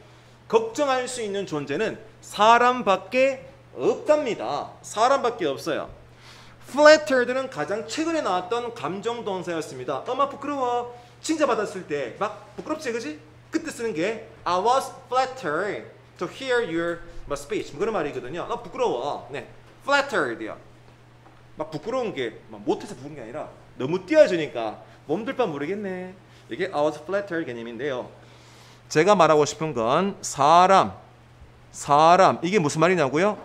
걱정할 수 있는 존재는 사람밖에 없답니다. 사람밖에 없어요. flattered는 가장 최근에 나왔던 감정 동사였습니다. 엄마 부끄러워. 칭찬받았을 때 막 부끄럽지, 그지? 그때 쓰는 게 I was flattered to hear your speech. 뭐 그런 말이거든요. 나 부끄러워. 네, flattered요. 막 부끄러운 게 막 못해서 부끄러운 게 아니라 너무 띄워주니까 몸둘 바 모르겠네. 이게 I was flattered 개념인데요. 제가 말하고 싶은 건 사람 이게 무슨 말이냐고요?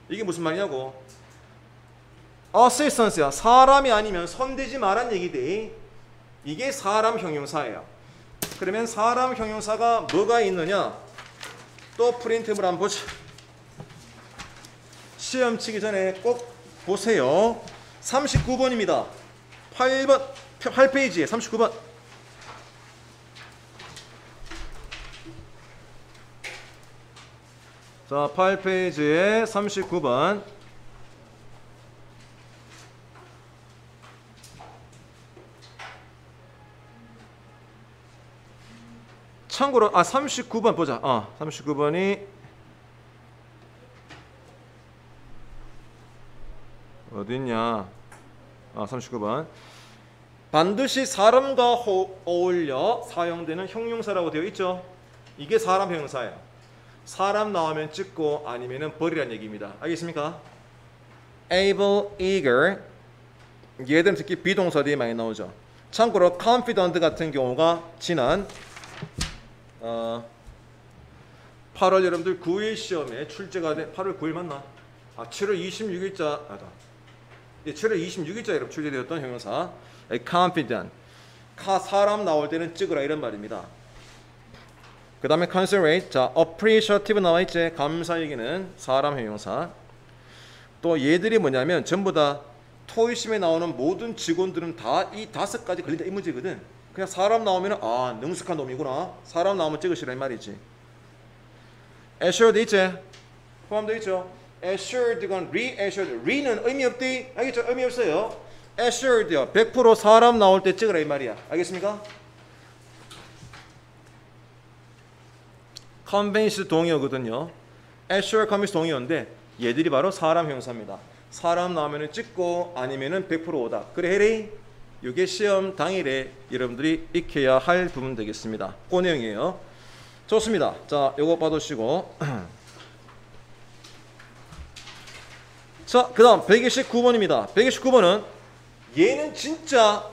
이게 무슨 말이냐고? assistance야. 사람이 아니면 손대지 말란 얘기대. 이게 사람 형용사예요. 그러면 사람 형용사가 뭐가 있느냐? 또 프린트물 한번 보자. 시험 치기 전에 꼭 보세요. 39번입니다. 8페이지에 39번. 자, 8페이지에 39번. 참고로 39번 보자. 39번이 어딨냐? 39번. 반드시 사람과 어울려 사용되는 형용사라고 되어 있죠. 이게 사람 형용사예요. 사람 나오면 찍고 아니면은 버리란 얘기입니다. 알겠습니까? able, eager. 얘들은 특히 비동사들이 많이 나오죠. 참고로 confident 같은 경우가 지난 8월 여러분들 9일 시험에 출제가 된 8월 9일 맞나? 7월 26일자 7월 26일자 여러분 출제되었던 형용사 confident. 사람 나올 때는 찍으라 이런 말입니다. 그 다음에 considerate. 자, appreciative 나와 있지. 감사 얘기는 사람 형용사. 또 얘들이 뭐냐면 전부 다 토익 시험에 나오는 모든 직원들은 다 이 5가지 걸린다 이 문제거든. 그냥 사람 나오면 능숙한 놈이구나. 사람 나오면 찍으시라 이 말이지. assured 있지. 포함되어 있죠. assured건 reassured. re는 의미 없디. 알겠죠? 의미 없어요. assured요. 100% 사람 나올 때 찍으라 이 말이야. 알겠습니까? convince 동의어거든요. assure, convince 동의어인데 얘들이 바로 사람 형용사입니다. 사람 나오면 찍고 아니면은 100% 오다. 그래 해리? 이게 시험 당일에 여러분들이 익혀야 할 부분 되겠습니다. 그 내용이에요. 좋습니다. 자, 요거 봐두시고. 자, 그 다음 129번입니다. 129번은 얘는 진짜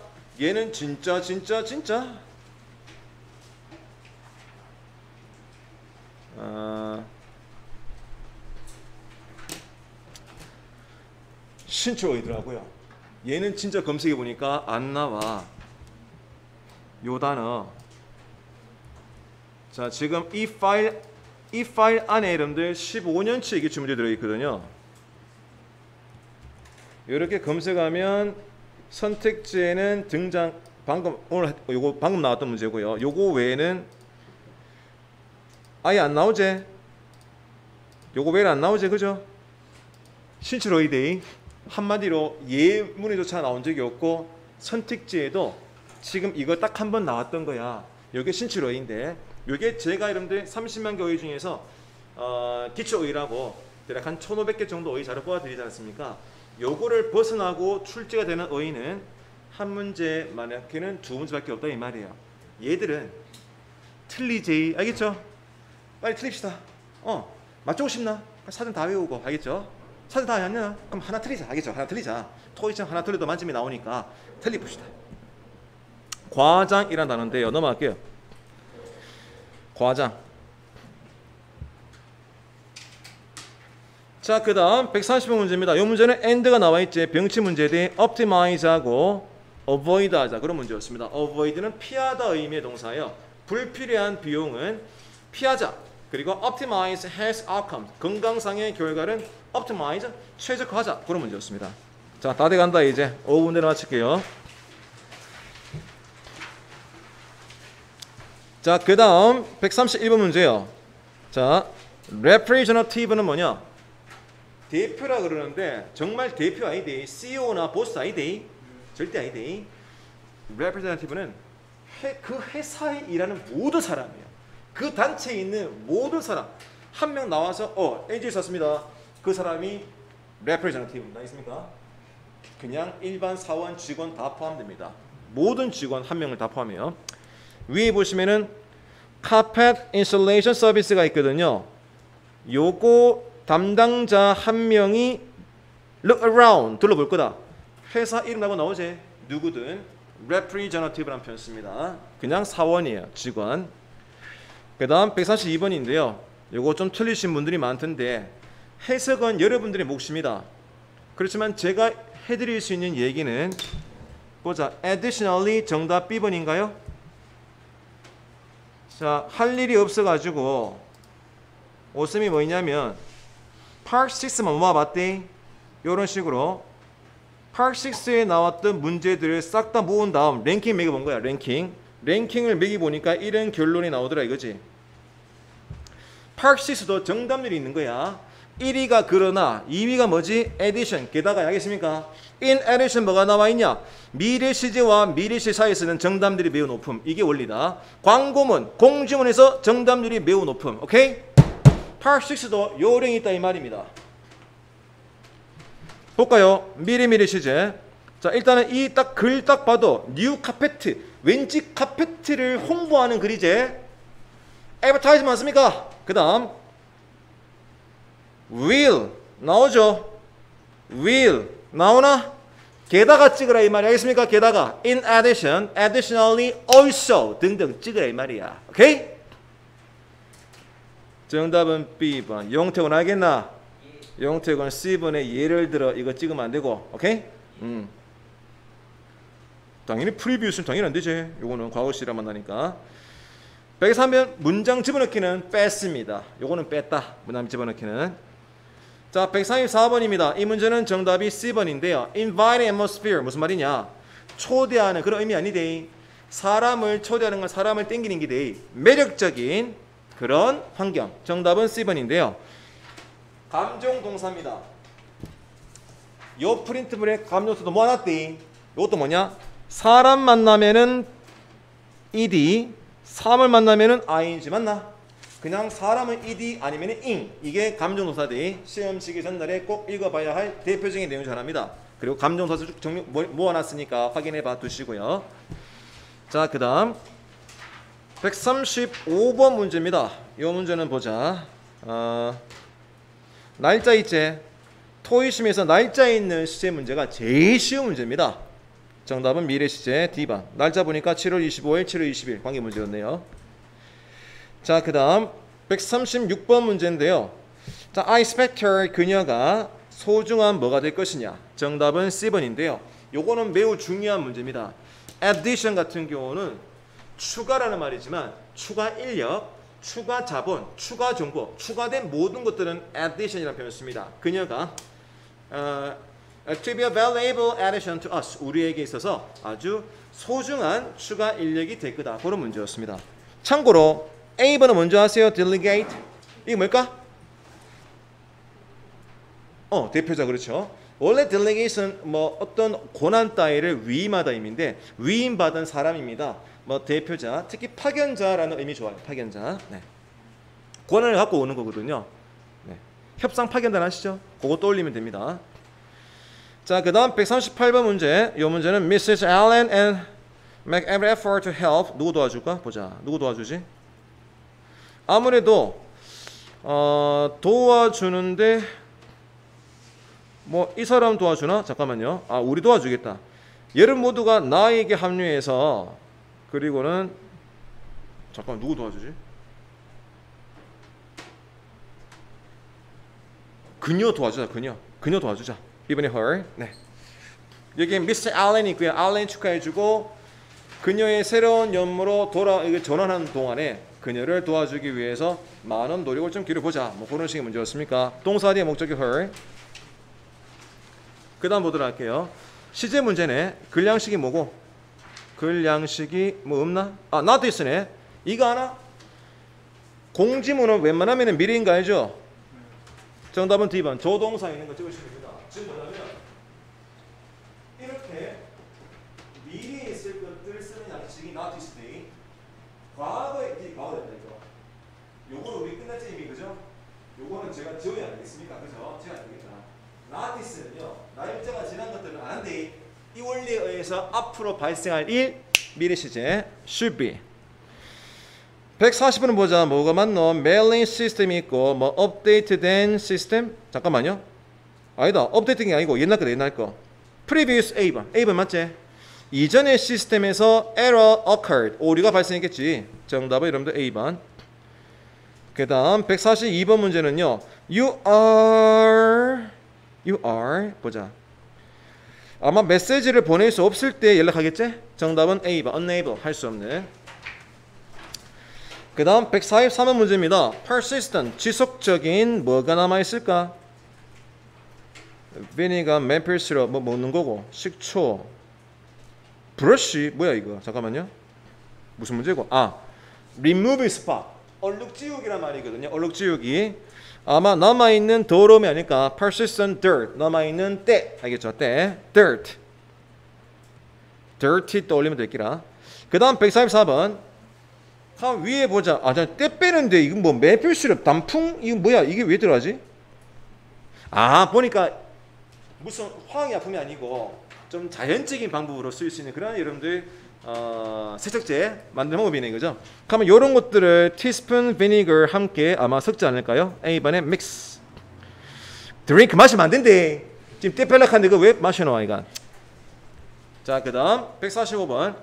신초어이더라고요. 얘는 진짜 검색해 보니까 안 나와. 요 단어. 자, 지금 이 파일 안에 여러분들 15년치 이게 주문이 들어 있거든요. 이렇게 검색하면 선택지에는 등장 요거 방금 나왔던 문제고요. 요거 외에는 아예 안 나오지. 요거 외에는 안 나오지, 그죠? 신출어이데이. 한마디로 예문에조차 나온 적이 없고 선택지에도 지금 이거 딱 한 번 나왔던 거야. 이게 신출어인데 이게 제가 여러분들 30만 개 어휘 중에서 기초 어휘라고 대략 한 1,500개 정도 어휘 자료 뽑아드리지 않습니까? 요거를 벗어나고 출제가 되는 어휘는 한 문제 많게는 2문제밖에 없다 이 말이에요. 얘들은 틀리지. 알겠죠? 빨리 틀립시다. 맞추고 싶나? 사전 다 외우고. 알겠죠? 사전 다 아니야? 그럼 하나 틀리자. 알겠죠? 하나 틀리자. 토익 시험 하나 틀려도 만점이 나오니까 틀리봅시다. 과장이란 단어인데요. 넘어갈게요. 과장. 자, 그 다음 130번 문제입니다. 이 문제는 and가 나와 있지. 병치 문제에 대해 optimize하고 avoid 하자. 그런 문제였습니다. avoid는 피하다 의미의 동사예요. 불필요한 비용은 피하자. 그리고 optimize health outcomes. 건강상의 결과를 optimize, 최적화하자. 그런 문제였습니다. 자, 다 돼간다 이제. 5분 내로 마칠게요. 자, 그 다음 131번 문제요. 자, representative는 뭐냐? 대표라 그러는데 정말 대표 아이디, CEO나 보스 아이디, 절대 아이디. representative는 그 회사에 일하는 모든 사람이에요. 그 단체에 있는 모든 사람. 한 명 나와서 NG 썼습니다. 그 사람이 representative입니다. 있습니까? 그냥 일반 사원, 직원 다 포함됩니다. 모든 직원 한 명을 다 포함해요. 위에 보시면은 carpet installation 서비스가 있거든요. 요거 담당자 한 명이 look around 둘러볼 거다. 회사 이름하고 나오지. 누구든 representative라는 표현 씁니다. 그냥 사원이에요. 직원. 그 다음 132번인데요. 요거 좀 틀리신 분들이 많던데 해석은 여러분들의 몫입니다. 그렇지만 제가 해드릴 수 있는 얘기는 보자. additionally 정답 B번인가요? 자, 할 일이 없어가지고 오쌤이 뭐냐면 Part 6만 모아봤대. 이런 식으로 Part 6에 나왔던 문제들을 싹 다 모은 다음 랭킹 매겨본 거야. 랭킹을 매겨보니까 이런 결론이 나오더라 이거지. Part 6도 정답률이 있는 거야. 1위가 그러나 2위가 뭐지? addition. 게다가 알겠습니까? in addition 뭐가 나와 있냐? 미래 시제와 미래 시 사이에서는 정답률이 매우 높음. 이게 원리다. 광고문, 공지문에서 정답률이 매우 높음. 오케이? Part 6도 요령이 있다 이 말입니다. 볼까요? 미래 시제. 자, 일단은 이 딱 글 딱 봐도 뉴 카페트. 왠지 카페트를 홍보하는 글이지. advertise 맞습니까? 그 다음 will 나오죠. will 나오나? 게다가 찍으라 이 말이 알겠습니까? 게다가 in addition, additionally, also 등등 찍으라 이 말이야. 오케이? 정답은 B번. 용태군 알겠나? 용태군 C번에 예를 들어 이거 찍으면 안 되고. 오케이? 당연히 프리뷰스는 당연히 안 되지. 요거는 과거 시랑 만나니까. 103번 문장 집어넣기는 뺐습니다. 요거는 뺐다. 문장 집어넣기는. 자, 134번입니다. 이 문제는 정답이 C번인데요. Invite atmosphere 무슨 말이냐? 초대하는 그런 의미 아니대. 사람을 초대하는 건 사람을 땡기는 기대. 매력적인 그런 환경. 정답은 C번인데요. 감정 동사입니다. 요 프린트물에 감정수도 모아놨대. 이것도 뭐냐? 사람 만나면은 ed, 사람을 만나면은 ing 맞나? 그냥 사람은 ed 아니면 ing. 이게 감정동사들이 시험 시기 전날에 꼭 읽어봐야 할 대표적인 내용 중 하나입니다. 그리고 감정동사 쭉 정리 모아놨으니까 확인해봐 두시고요. 자, 그 다음 135번 문제입니다. 이 문제는 보자. 날짜 있지? 토의심에서 날짜 있는 시제 문제가 제일 쉬운 문제입니다. 정답은 미래 시제 D번. 날짜 보니까 7월 25일, 7월 20일 관계 문제였네요. 자, 그 다음 136번 문제인데요. 자, I expect her, 그녀가 소중한 뭐가 될 것이냐. 정답은 C번인데요. 요거는 매우 중요한 문제입니다. addition 같은 경우는 추가라는 말이지만 추가 인력, 추가 자본, 추가 정보, 추가된 모든 것들은 addition이라는 표현을 씁니다. 그녀가 to be a valuable addition to us, 우리에게 있어서 아주 소중한 추가 인력이 될 거다. 그런 문제였습니다. 참고로 A번은 먼저 하세요. delegate. 이게 뭘까? 대표자. 그렇죠. 원래 delegate은 뭐 어떤 권한 따위를 위임하다 의미인데 위임받은 사람입니다. 뭐 대표자, 특히 파견자라는 의미 좋아요. 파견자. 네. 권한을 갖고 오는 거거든요. 네. 협상 파견단 아시죠? 그거 떠올리면 됩니다. 자, 그 다음 138번 문제. 이 문제는 Mrs. Allen and make every effort to help. 누구 도와줄까? 보자. 누구 도와주지? 아무래도 도와주는데 뭐 이 사람 도와주나? 잠깐만요. 우리 도와주겠다. 얘를 모두가 나에게 합류해서 그리고는 잠깐만 누구 도와주지? 그녀 도와주자. 그녀 도와주자. 이번에 her. 네. 여기 Mr. Allen이 있고요. 알렌 축하해주고 그녀의 새로운 연모로 전환하는 동안에 그녀를 도와주기 위해서 많은 노력을 좀 기울여보자. 뭐 그런 식의 문제였습니까? 동사 뒤에 목적이 her. 그 다음 보도록 할게요. 시제 문제네. 글양식이 뭐고? 글양식이 뭐 없나? not this네. 이거 하나? 공지문은 웬만하면 미래인 거 알죠? 정답은 D번. 조동사 있는 거 찍으시면 됩니다. 지금 뭐냐면 이렇게 미래에 있을 것들 쓰는 양식이 not this day. 과거에 과거된다 이거. 요거는 우리 끝났지 이미 그죠? 요거는 제가 지워야 안 되겠습니까? 그죠? 제가 안 되겠다. not this는요. 날짜가 지난 것들은 안 돼. 이 원리에 의해서 앞으로 발생할 일 미래 시제 should be. 140번은 보자. 뭐가 맞노? 메일링 시스템이 있고 뭐 업데이트된 시스템? 잠깐만요. 아니다. 업데이트된 게 아니고 옛날 거다. 옛날 거. previous A번. A번 맞지? 이전의 시스템에서 error occurred. 오류가 발생했겠지. 정답은 여러분들 A번. 그 다음 142번 문제는요. You are 보자. 아마 메시지를 보낼 수 없을 때 연락하겠지? 정답은 A번. unable. 할 수 없는. 그 다음 143번 문제입니다. persistent. 지속적인 뭐가 남아있을까? vinegar, maple syrup 뭐 먹는 거고 식초 브러쉬 뭐야 이거 잠깐만요 무슨 문제고 remove spot 얼룩지우기란 말이거든요. 얼룩지우기 아마 남아있는 더러움이 아닐까. persistent dirt 남아있는 때 알겠죠? 때 dirt dirty 떠올리면 될기라. 그 다음 144번 위에 보자. 때 빼는데 이건 뭐 maple syrup 단풍 이거 뭐야 이게 왜 들어가지? 보니까 무슨 화학의 아픔이 아니고 좀 자연적인 방법으로 쓸 수 있는 그런 여러분들 세척제 만드는 방법이네 그죠? 그러면 이런 것들을 티스푼 비니거 함께 아마 섞지 않을까요? A번에 믹스 드링크 마시면 안 된대. 지금 때 뺄락한데 이거 왜 마셔놓아 이거. 자 그 다음 145번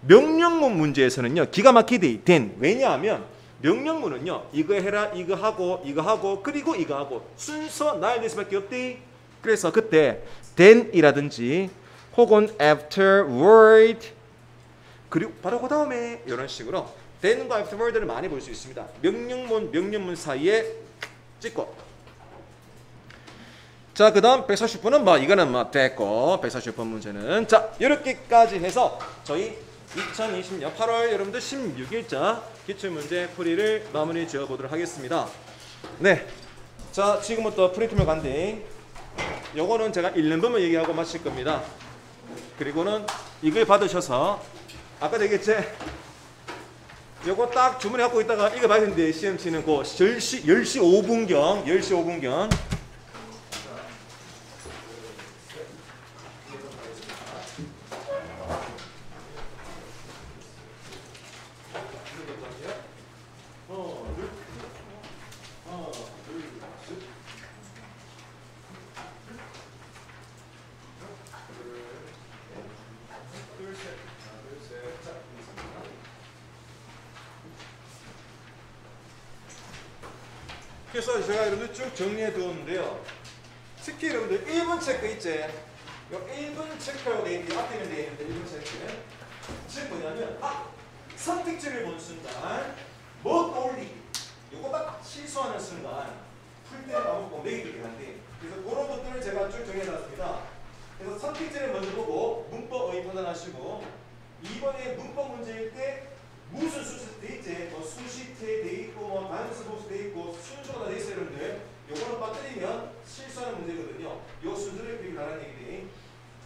명령문 문제에서는요 기가 막히게 된. 왜냐하면 명령문은요 이거 해라 이거 하고 그리고 이거 하고 순서 나열될 수밖에 없대. 그래서 그때 then이라든지 혹은 afterward 그리고 바로 그 다음에 이런 식으로 then과 afterward를 많이 볼 수 있습니다. 명령문 사이에 찍고. 자 그 다음 140번은 뭐 이거는 뭐 됐고 140번 문제는 자 이렇게까지 해서 저희 2020년 8월 여러분들 16일자 기출문제 풀이를 마무리 지어 보도록 하겠습니다. 네, 자 지금부터 프린트물 간대. 요거는 제가 1년분만 얘기하고 마칠 겁니다. 그리고는 이걸 받으셔서 아까 얘기했지? 요거 딱 주문해 갖고 있다가 이거 봐야 되는데 시험 치는 거 10시 5분경 그래서 제가 여러분들 쭉 정리해 두었는데요. 특히 여러분들 1번 체크 있지? 요 1번 체크라고 되어 있는데 앞에는 되어 있는데 1번 체크. 지금 뭐냐면 선택지를 본 순간 뭐 떠올리기. 요거 딱 실수하는 순간 풀 때는 까먹고 내기도 한데 그래서 그런 것들을 제가 쭉 정리해 놨습니다. 그래서 선택지를 먼저 보고 문법 어휘 판단하시고 2번에 문법 문제일 때 무슨 수식 돼 있지? 뭐 수식태 돼 있고 뭐 단수 복수 돼 있고 순서가 다 돼 있어요 여러분들. 요거는 빠뜨리면 실수하는 문제거든요. 요 순서를 비교하라는 얘기지.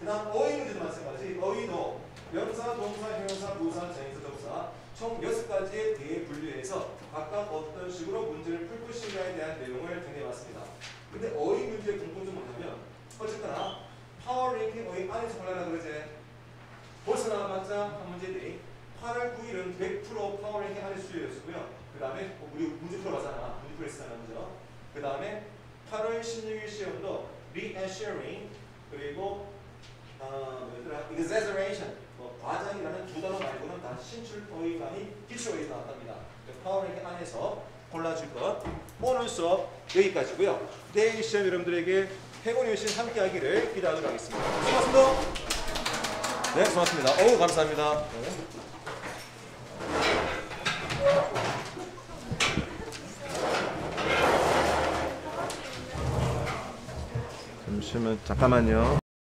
그 다음 어휘 문제도 마찬가지. 어휘도 명사, 동사, 형용사, 부사, 전치사, 접사 총 6가지에 대해 분류해서 각각 어떤 식으로 문제를 풀 것인가에 대한 내용을 정리해봤습니다. 근데 어휘 문제의 공통점은 뭐냐면 어쨌거나 파워랭킹 어휘 안에서 골라라 그러지. 벗어나봤자 한 문제들이 8월 9일은 100% 파워랭킹 안에 수요였고요. 그 다음에 우리 문제 풀어봤잖아. 문제 풀었잖아 먼저. 그 다음에 8월 16일 시험도 reassuring 그리고 뭐였더라? exaggeration 과장이라는 두 단어 말고는 다 신출 어휘만이 기출 어휘가 나왔답니다. 파워랭킹 안에서 골라줄 것. 오늘 수업 여기까지고요. 내일 시험 여러분들에게 행운의 유신 함께 하기를 기대하도록 하겠습니다. 수고하셨습니다. 네, 수고하셨습니다. 어우 감사합니다. 네. 잠시만 잠깐만요.